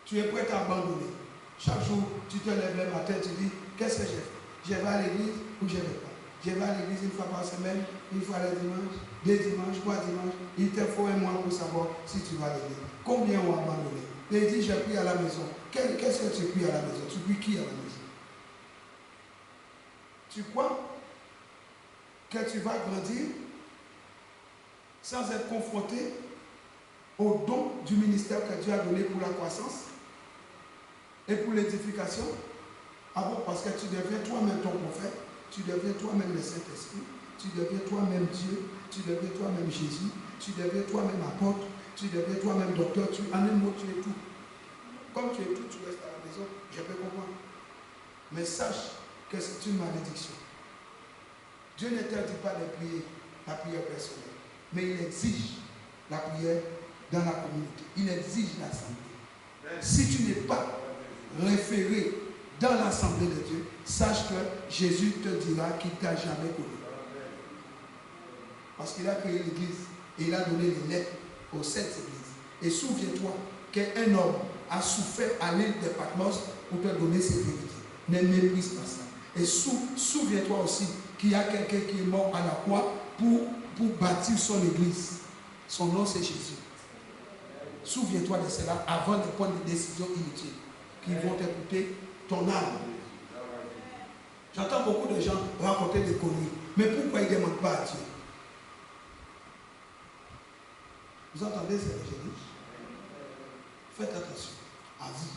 Tu es prêt à abandonner. Chaque jour, tu te lèves le matin, tu dis, qu'est-ce que j'ai fait? Je vais à l'église ou je ne vais pas? Je vais à l'église une fois par semaine, une fois le dimanche, 2 dimanches, 3 dimanches. Il te faut un mois pour savoir si tu vas à l'église. Combien ont abandonné? Et il dit, j'ai pris à la maison. Qu'est-ce que tu pries à la maison? Tu pries qui à la maison? Tu crois que tu vas grandir sans être confronté au don du ministère que Dieu a donné pour la croissance et pour l'édification? Ah bon, parce que tu deviens toi-même ton prophète, tu deviens toi-même le Saint-Esprit, tu deviens toi-même Dieu, tu deviens toi-même Jésus, tu deviens toi-même apôtre, tu deviens toi-même docteur, en un mot, tu es tout. Comme tu es tout, tu restes à la maison, je peux comprendre. Mais sache que c'est une malédiction. Dieu n'interdit pas de prier la prière personnelle, mais il exige la prière dans la communauté. Il exige l'assemblée. Si tu n'es pas référé dans l'assemblée de Dieu, sache que Jésus te dira qu'il ne t'a jamais connu. Parce qu'il a créé l'église et il a donné les lettres aux 7 églises. Et souviens-toi qu'un homme a souffert à l'île de Patmos pour te donner ses vérités. Ne méprise pas ça. Et souviens-toi aussi qu'il y a quelqu'un qui est mort à la croix pour bâtir son église. Son nom, c'est Jésus. Souviens-toi de cela avant de prendre des décisions inutiles qui vont te coûter ton âme. J'entends beaucoup de gens raconter des conneries. Mais pourquoi ils ne demandent pas à Dieu? Vous entendez ce que je dis? Faites attention à vous.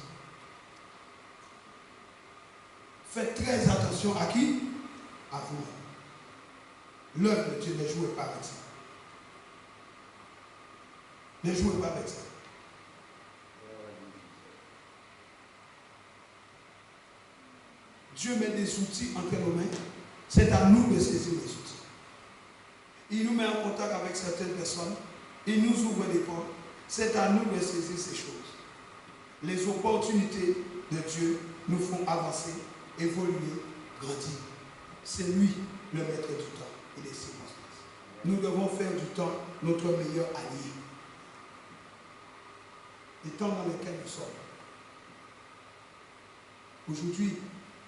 Faites très attention à qui? À vous. L'œuvre de Dieu, ne jouez pas avec ça. Ne jouez pas avec ça. Dieu met des outils entre nos mains. C'est à nous de saisir les outils. Il nous met en contact avec certaines personnes. Il nous ouvre des portes. C'est à nous de saisir ces choses. Les opportunités de Dieu nous font avancer, évoluer, grandir. C'est lui le maître du temps et des circonstances. Nous devons faire du temps notre meilleur allié. Les temps dans lesquels nous sommes. Aujourd'hui,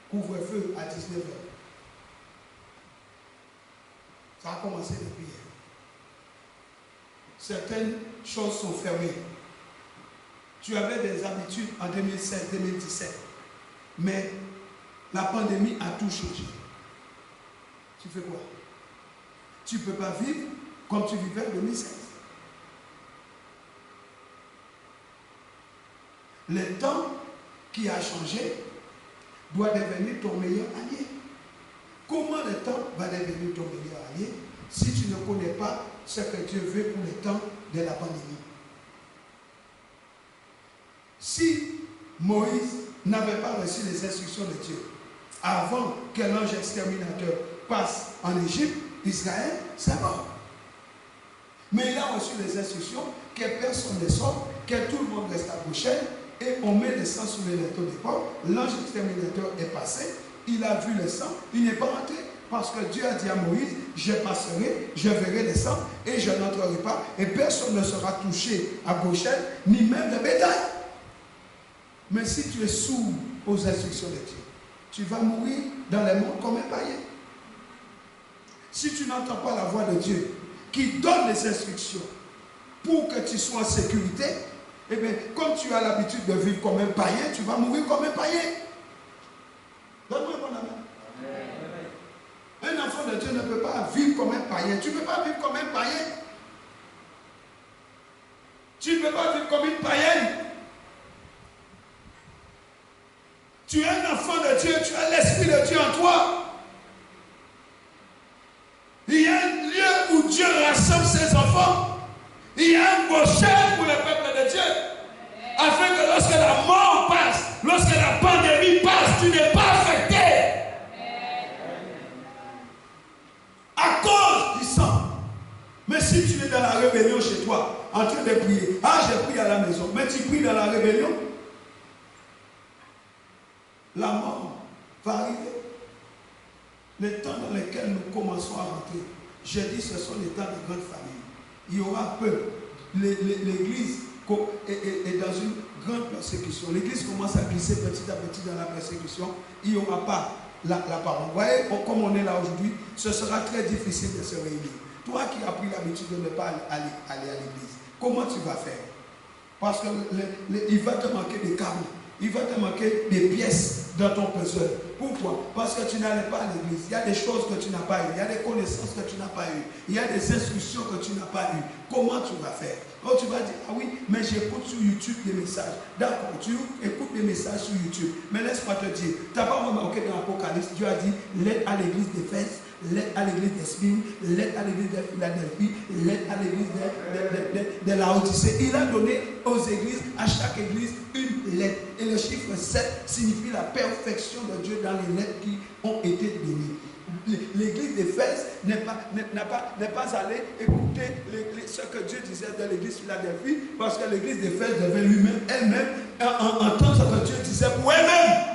couvre-feu à 19h. Ça a commencé depuis hier. Certaines choses sont fermées. Tu avais des habitudes en 2016-2017. Mais la pandémie a tout changé. Tu fais quoi? Tu ne peux pas vivre comme tu vivais en 2016. Le temps qui a changé doit devenir ton meilleur allié. Comment le temps va devenir ton meilleur allié si tu ne connais pas ce que Dieu veut pour le temps de la pandémie. Si Moïse n'avait pas reçu les instructions de Dieu avant que l'ange exterminateur passe en Égypte, Israël, c'est mort. Mais il a reçu les instructions que personne ne sort, que tout le monde reste à Goshen et on met le sang sur les linteaux des portes. L'ange exterminateur est passé, il a vu le sang, il n'est pas rentré parce que Dieu a dit à Moïse, je passerai, je verrai le sang et je n'entrerai pas et personne ne sera touché à Goshen, ni même le bétail. Mais si tu es sourd aux instructions de Dieu, tu vas mourir dans les monts comme un païen. Si tu n'entends pas la voix de Dieu qui donne les instructions pour que tu sois en sécurité, eh bien, comme tu as l'habitude de vivre comme un païen, tu vas mourir comme un païen. Donne-moi mon amen. Un enfant de Dieu ne peut pas vivre comme un païen. Tu ne peux pas vivre comme un païen. Tu ne peux pas vivre comme une païenne. Tu es un enfant de Dieu, tu as l'Esprit de Dieu en toi. Il y a un lieu où Dieu rassemble ses enfants. Il y a un Goshen pour le peuple de Dieu. Afin que lorsque la mort passe, lorsque la pandémie passe, tu n'es pas affecté. À cause du sang. Mais si tu es dans la rébellion chez toi, en train de prier, ah j'ai prié à la maison, mais tu pries dans la rébellion, la mort va arriver. Les temps dans lesquels nous commençons à rentrer, je dis ce sont les temps de grande famille. Il y aura peu. L'église est dans une grande persécution. L'église commence à glisser petit à petit dans la persécution. Il n'y aura pas la parole. Vous voyez, comme on est là aujourd'hui, ce sera très difficile de se réunir. Toi qui as pris l'habitude de ne pas aller à l'église, comment tu vas faire? Parce qu'il va te manquer des câbles. Il va te manquer des pièces dans ton puzzle. Pourquoi? Parce que tu n'allais pas à l'église. Il y a des choses que tu n'as pas eues. Il y a des connaissances que tu n'as pas eues. Il y a des instructions que tu n'as pas eues. Comment tu vas faire? Oh, tu vas dire, ah oui, mais j'écoute sur YouTube des messages. D'accord, tu écoutes des messages sur YouTube. Mais laisse-moi te dire, tu n'as pas remarqué dans l'Apocalypse, Dieu a dit, l'aide à l'église d'Éphèse, l'aide à l'église d'Esmine, l'aide à l'église de Philadelphie, l'aide à l'église de Laodicée. Il a donné aux églises, à chaque église, une lettre. Et le chiffre 7 signifie la perfection de Dieu dans les lettres qui ont été données. L'église d'Éphèse n'est pas allée écouter ce que Dieu disait de l'église Philadelphie, parce que l'église d'Éphèse devait elle-même entendre ce que Dieu disait pour elle-même.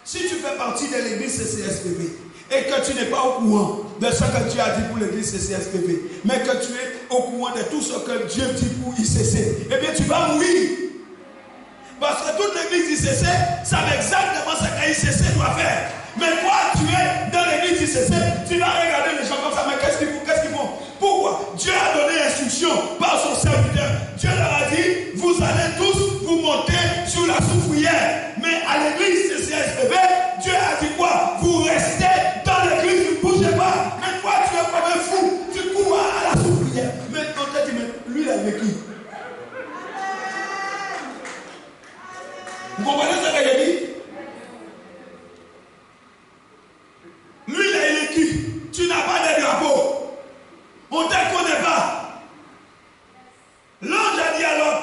Si tu fais partie de l'église CCSPV et que tu n'es pas au courant de ce que Dieu a dit pour l'église CCSPV, mais que tu es au courant de tout ce que Dieu dit pour ICC, eh bien tu vas mourir. Parce que toute l'église ICC savent exactement ce que ICC doit faire. Mais toi, tu es dans l'église ICC, tu vas regarder les gens comme ça, mais qu'est-ce qu'ils font? Pourquoi? Dieu a donné l'instruction par son serviteur. Dieu leur a dit, vous allez tous vous monter sur la soufrière. Mais à l'église CCSPV, Dieu a dit quoi? Vous restez dans l'église, vous ne bougez pas. Mais toi, tu es comme un fou, tu cours à la soufrière. Mais on t'a dit, mais lui, il a vécu. Vous comprenez ce que j'ai dit? Lui, il est électrique. Tu n'as pas de drapeau. On ne te connaît pas. L'ange a dit à l'homme,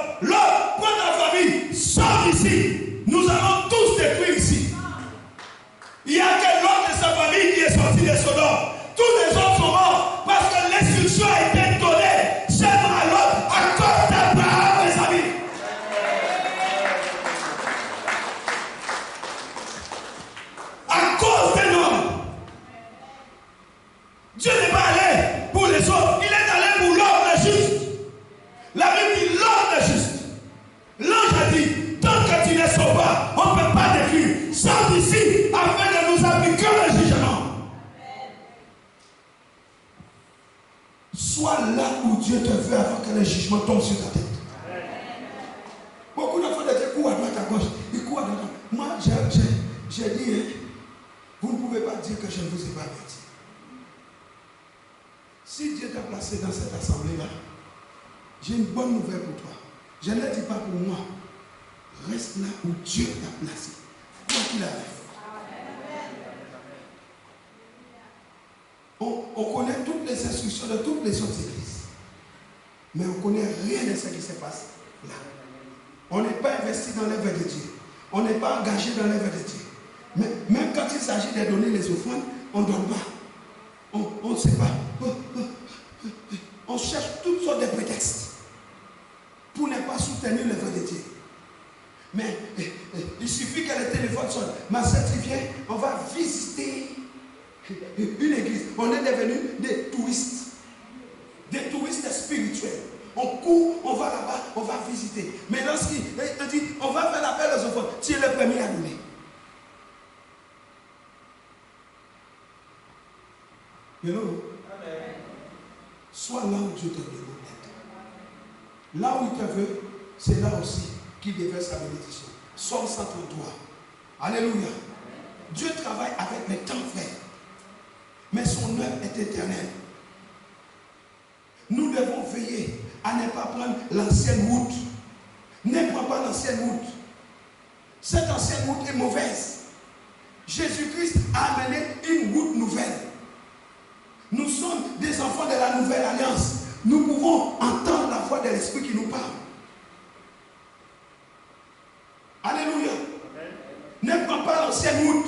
prends ta famille, sors d'ici. Nous allons tous détruire ici. Il n'y a que l'homme de sa famille qui est sorti de Sodome. Tous les autres sont morts parce que l'instruction a été donnée seulement à l'homme à cause d'Abraham, mes amis. À cause d'un homme. Dieu n'est pas allé pour les autres, il est allé pour l'homme le juste. La Bible dit l'homme le juste. L'ange a dit, tant que tu ne sors pas, on ne peut pas détruire. Sors d'ici afin de nous appliquer le jugement. Sois là où Dieu te veut avant que le jugement tombe sur ta tête. Beaucoup d'enfants de Dieu courent à droite à gauche, ils courent à droite. Moi, j'ai dit, vous ne pouvez pas dire que je ne vous ai pas averti. Si Dieu t'a placé dans cette assemblée-là, j'ai une bonne nouvelle pour toi. Je ne le dis pas pour moi. Reste là où Dieu t'a placé. Quoi qu'il arrive. On connaît toutes les instructions de toutes les autres églises. Mais on ne connaît rien de ce qui se passe là. On n'est pas investi dans l'œuvre de Dieu. On n'est pas engagé dans l'œuvre de Dieu. Mais même quand il s'agit de donner les offrandes, on ne donne pas. On ne sait pas. On cherche toutes sortes de prétextes pour ne pas soutenir l'œuvre de Dieu. Mais il suffit que le téléphone sonne. Ma soeur, tu viens, on va visiter une église. On est devenus des touristes spirituels. On court, on va là-bas, on va visiter. Mais lorsqu'il te dit, on va faire l'appel aux offrandes, tu es le premier à donner. You know? Sois là où Dieu te demande d'être. Là où il te veut, c'est là aussi qu'il déverse sa bénédiction. Somme 133. Alléluia. Dieu travaille avec les temps faits. Mais son œuvre est éternelle. Nous devons veiller à ne pas prendre l'ancienne route. Ne prends pas l'ancienne route. Cette ancienne route est mauvaise. Jésus-Christ a amené une route nouvelle. Nous sommes des enfants de la nouvelle alliance. Nous pouvons entendre la voix de l'Esprit qui nous parle. Alléluia. Ne prends pas l'ancienne route.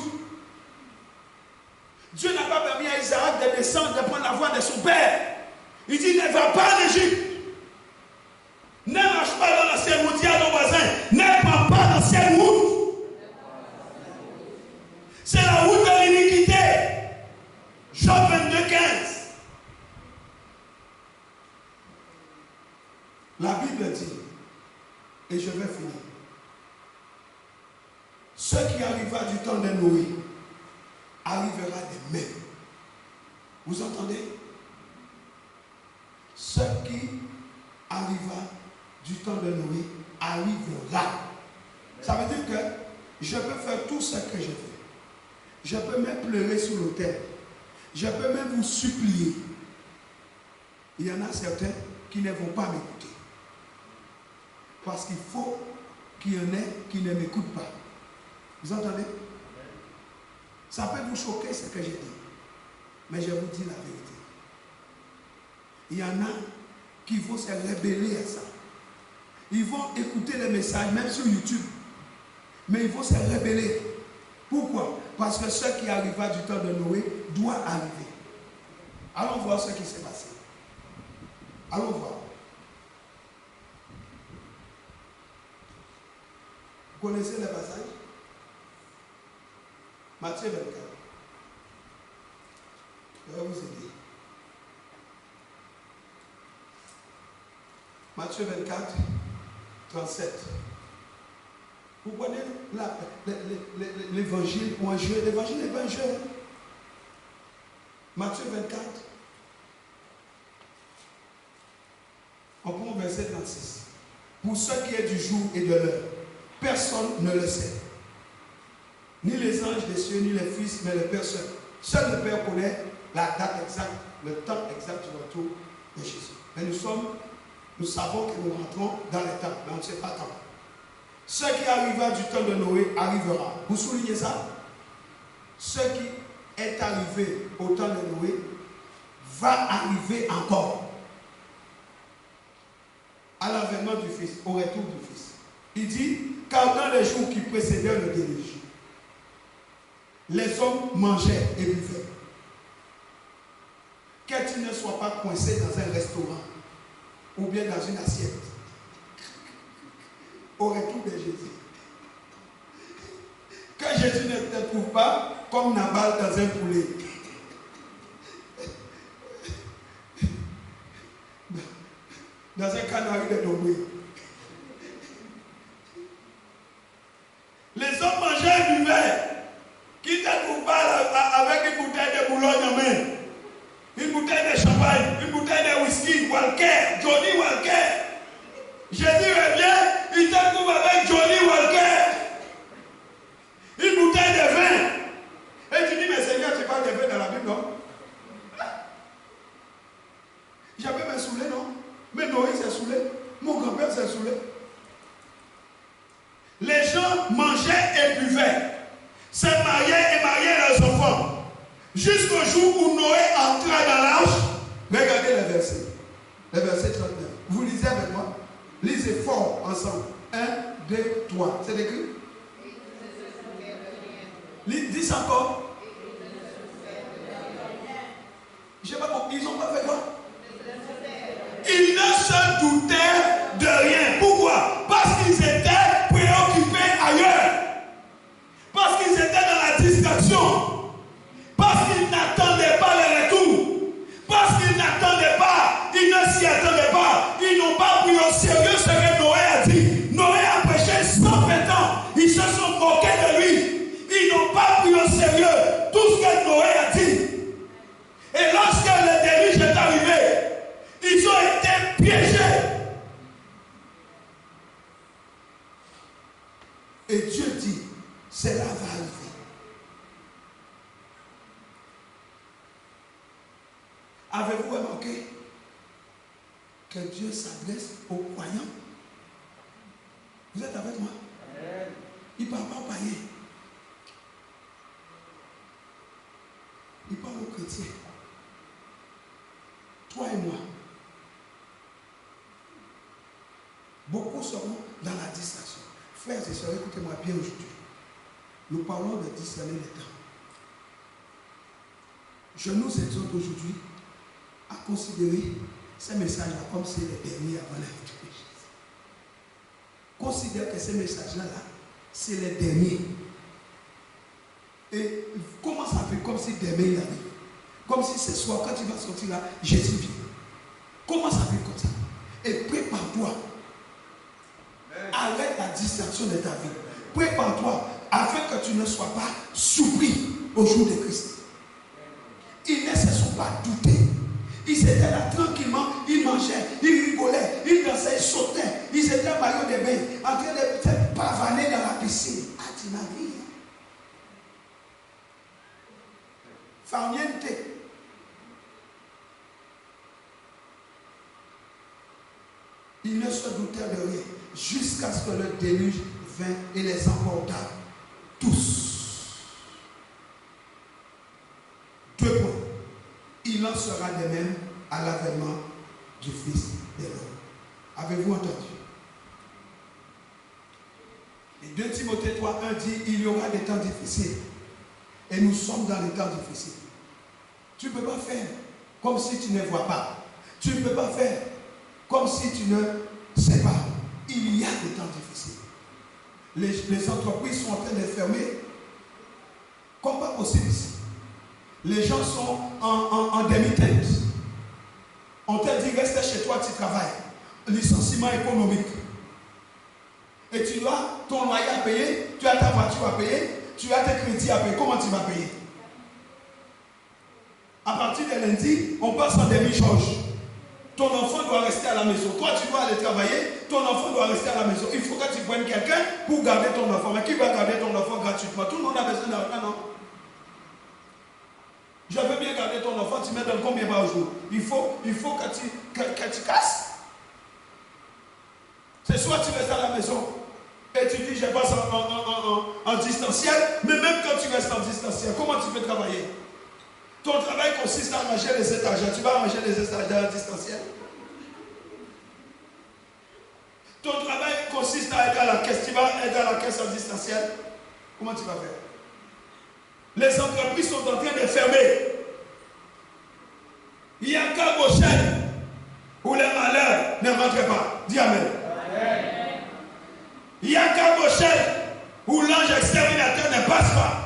Dieu n'a pas permis à Isaac de descendre, de prendre la voie de son père. Il dit, ne va pas en Égypte. Ne marche pas dans l'ancienne route. Dis à ton voisin, ne prends pas l'ancienne route. C'est la route de l'iniquité. Job 22, 15. La Bible dit, et je vais finir, ce qui arriva du temps de Noé arrivera de même. Vous entendez? Ce qui arriva du temps de Noé arrivera. Ça veut dire que je peux faire tout ce que je veux. Je peux même pleurer sur l'autel. Je peux même vous supplier. Il y en a certains qui ne vont pas m'écouter. Parce qu'il faut qu'il y en ait qui ne m'écoutent pas. Vous entendez? Ça peut vous choquer ce que j'ai dit. Mais je vous dis la vérité. Il y en a qui vont se rébeller à ça. Ils vont écouter les messages, même sur YouTube. Mais ils vont se rébeller. Pourquoi? Parce que ce qui arriva du temps de Noé doit arriver. Allons voir ce qui s'est passé. Allons voir. Vous connaissez le passage? Matthieu 24. Je vais vous aider. Matthieu 24, 37. Vous prenez l'évangile pour un jeu. L'évangile n'est pas un jeu. Matthieu 24. On prend verset 36. Pour ce qui est du jour et de l'heure, personne ne le sait. Ni les anges des cieux, ni les fils, mais le Père seul. Seul le Père connaît la date exacte, le temps exact du retour de Jésus. Mais nous savons que nous rentrons dans les temps, mais on ne sait pas quand. Ce qui arriva du temps de Noé arrivera. Vous soulignez ça? Ce qui est arrivé au temps de Noé va arriver encore. À l'avènement du Fils, au retour du Fils. Il dit, car dans les jours qui précédèrent le déluge, les hommes mangeaient et buvaient. Que tu ne sois pas coincé dans un restaurant ou bien dans une assiette. Au retour de Jésus. Que Jésus ne te trouve pas comme Nabal dans un poulet. Dans un canari de Domé. Les hommes mangeaient et buvaient. Qui ne trouve pas avec une bouteille de Boulogne en main, une bouteille de champagne, une bouteille de whisky, Walker, Johnny Walker. Jésus revient, il te trouve avec Johnny Walker. Une bouteille de vin. Et tu dis, mais Seigneur, tu parles de vin dans la Bible, non? J'avais me saoulé, non? Mais Noé s'est saoulé. Mon grand-père s'est saoulé. Les gens mangeaient et buvaient. Se mariaient et mariaient leurs enfants. Jusqu'au jour où Noé entra dans l'arche. Regardez le verset. Le verset 39. Vous fort ensemble. 1, 2, 3. C'est écrit? Dis encore. Je sais pas pourquoi. Ils n'ont pas fait quoi? Ils ne se doutaient de rien. Pourquoi? Parce qu'ils étaient préoccupés ailleurs. Parce qu'ils étaient dans la distraction. Parce qu'ils n'attendaient pas le retour. Parce qu'ils n'attendaient pas. Ils ne s'y attendaient pas. Ils n'ont pas pris au sérieux ce que Noé a dit. Noé a prêché 120 ans. Ils se sont moqués de lui. Ils n'ont pas pris au sérieux tout ce que Noé a dit. Et lorsque le déluge est arrivé, ils ont été piégés. Et Dieu dit, cela va arriver. Avez-vous remarqué que Dieu s'adresse aux croyants? Vous êtes avec moi? Il ne parle pas aux païens. Il parle aux chrétiens. Toi et moi. Beaucoup seront dans la distraction. Frères et sœurs, écoutez-moi bien aujourd'hui. Nous parlons de discerner les temps. Je nous exhorte aujourd'hui à considérer ces messages-là comme c'est les derniers avant la vie de Jésus. Considère que ces messages-là, c'est les derniers. Et commence à faire comme si demain il arrive. Comme si ce soir, quand tu vas sortir là, Jésus vient. Commence à faire comme ça. Et prépare-toi. Arrête la distraction de ta vie. Prépare-toi afin que tu ne sois pas surpris au jour de Christ. Ils ne se sont pas doutés. Ils étaient là tranquillement, ils mangeaient, ils rigolaient, ils dansaient, ils sautaient. Ils étaient en maillot de bain, en train de se pavaner dans la piscine. Ah, tu m'as dit. Farniente. Ils ne se doutaient de rien jusqu'à ce que le déluge vint et les emporta tous. 2 points. Il en sera de même à l'avènement du Fils de l'homme. Avez-vous entendu? Et 2 Timothée 3:1 dit, il y aura des temps difficiles. Et nous sommes dans les temps difficiles. Tu ne peux pas faire comme si tu ne vois pas. Tu ne peux pas faire comme si tu ne sais pas. Il y a des temps difficiles. Les entreprises sont en train de fermer comme pas possible ici. Les gens sont en demi-teinte. On te dit reste chez toi, tu travailles. Licenciement économique. Et tu dois ton loyer à payer, tu as ta voiture à payer, tu as tes crédits à payer. Comment tu vas payer? À partir de lundi, on passe en demi-charge. Ton enfant doit rester à la maison. Toi, tu dois aller travailler. Ton enfant doit rester à la maison. Il faut que tu prennes quelqu'un pour garder ton enfant. Mais qui va garder ton enfant gratuitement? Tout le monde a besoin d'argent, non? Je veux bien garder ton enfant. Tu me donnes combien par jour? Il faut que tu casses. C'est soit tu restes à la maison et tu dis je passe en distanciel. Mais même quand tu restes en distanciel, comment tu peux travailler? Ton travail consiste à manger les étagères. Tu vas manger les étagères en distanciel. Ton travail consiste à être à la caisse. Tu vas être à la caisse en distanciel. Comment tu vas faire? Les entreprises sont en train de fermer. Il n'y a qu'à Rochelle où les malheurs ne rentrent pas. Dis Amen. Il n'y a qu'à Rochelle où l'ange exterminateur ne passe pas.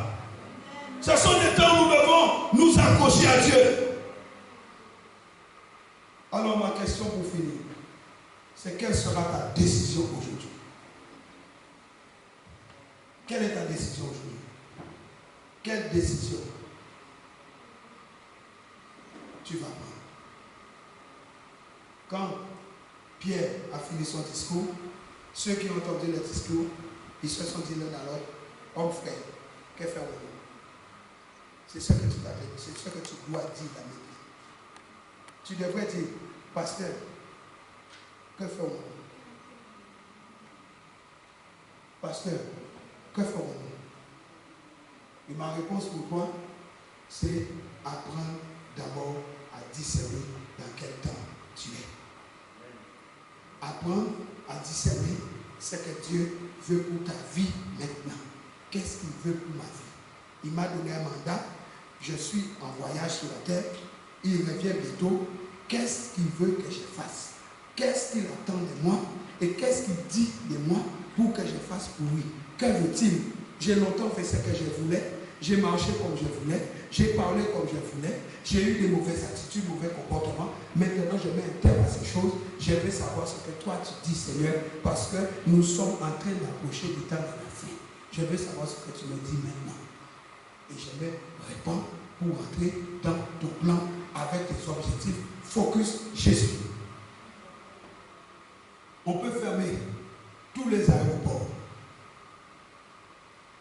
Ce sont des temps où nous devons nous accrocher à Dieu. Alors ma question pour finir, c'est quelle sera ta décision aujourd'hui? Quelle est ta décision aujourd'hui? Quelle décision tu vas prendre? Quand Pierre a fini son discours, ceux qui ont entendu le discours, ils se sont dit l'un à l'autre, homme frère, que faire-nous? C'est ce que tu dois dire, c'est ce que tu dois dire à l'église. Tu devrais dire, pasteur, que ferons-nous? Pasteur, que ferons-nous? Et ma réponse pour toi, c'est apprendre d'abord à discerner dans quel temps tu es. apprendre à discerner ce que Dieu veut pour ta vie maintenant. Qu'est-ce qu'il veut pour ma vie? Il m'a donné un mandat. Je suis en voyage sur la terre. Il revient bientôt. Qu'est-ce qu'il veut que je fasse? Qu'est-ce qu'il attend de moi? Et qu'est-ce qu'il dit de moi pour que je fasse pour lui? Que veut-il? J'ai longtemps fait ce que je voulais. J'ai marché comme je voulais. J'ai parlé comme je voulais. J'ai eu des mauvaises attitudes, mauvais comportements. Maintenant, je mets un terme à ces choses. Je veux savoir ce que toi tu dis, Seigneur, parce que nous sommes en train d'approcher du temps de la fin. Je veux savoir ce que tu me dis maintenant. Et je vais répondre pour entrer dans ton plan avec tes objectifs. Focus Jésus. On peut fermer tous les aéroports.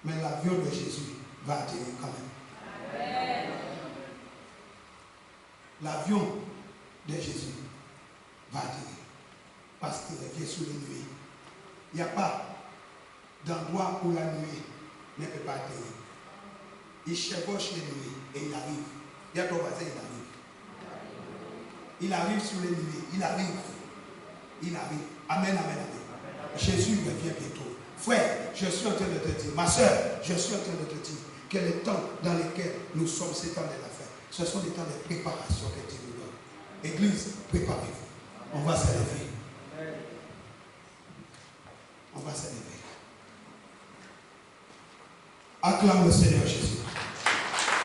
Mais l'avion de Jésus va atterrir quand même. Amen. L'avion de Jésus va atterrir. Parce qu'il revient sous les nuées. Il n'y a pas d'endroit où la nuée ne peut pas atterrir. Il chevauche les nuées et il arrive. Il y a ton voisin, il arrive. Il arrive sous les nuées. Il arrive. Il arrive. Amen, amen, amen. Jésus revient bientôt. Frère, je suis en train de te dire, ma soeur, je suis en train de te dire que les temps dans lesquels nous sommes, ces temps de la fin, ce sont des temps de préparation que Dieu nous donne. Église, préparez-vous. On va s'élever. On va s'élever. Acclame le Seigneur Jésus.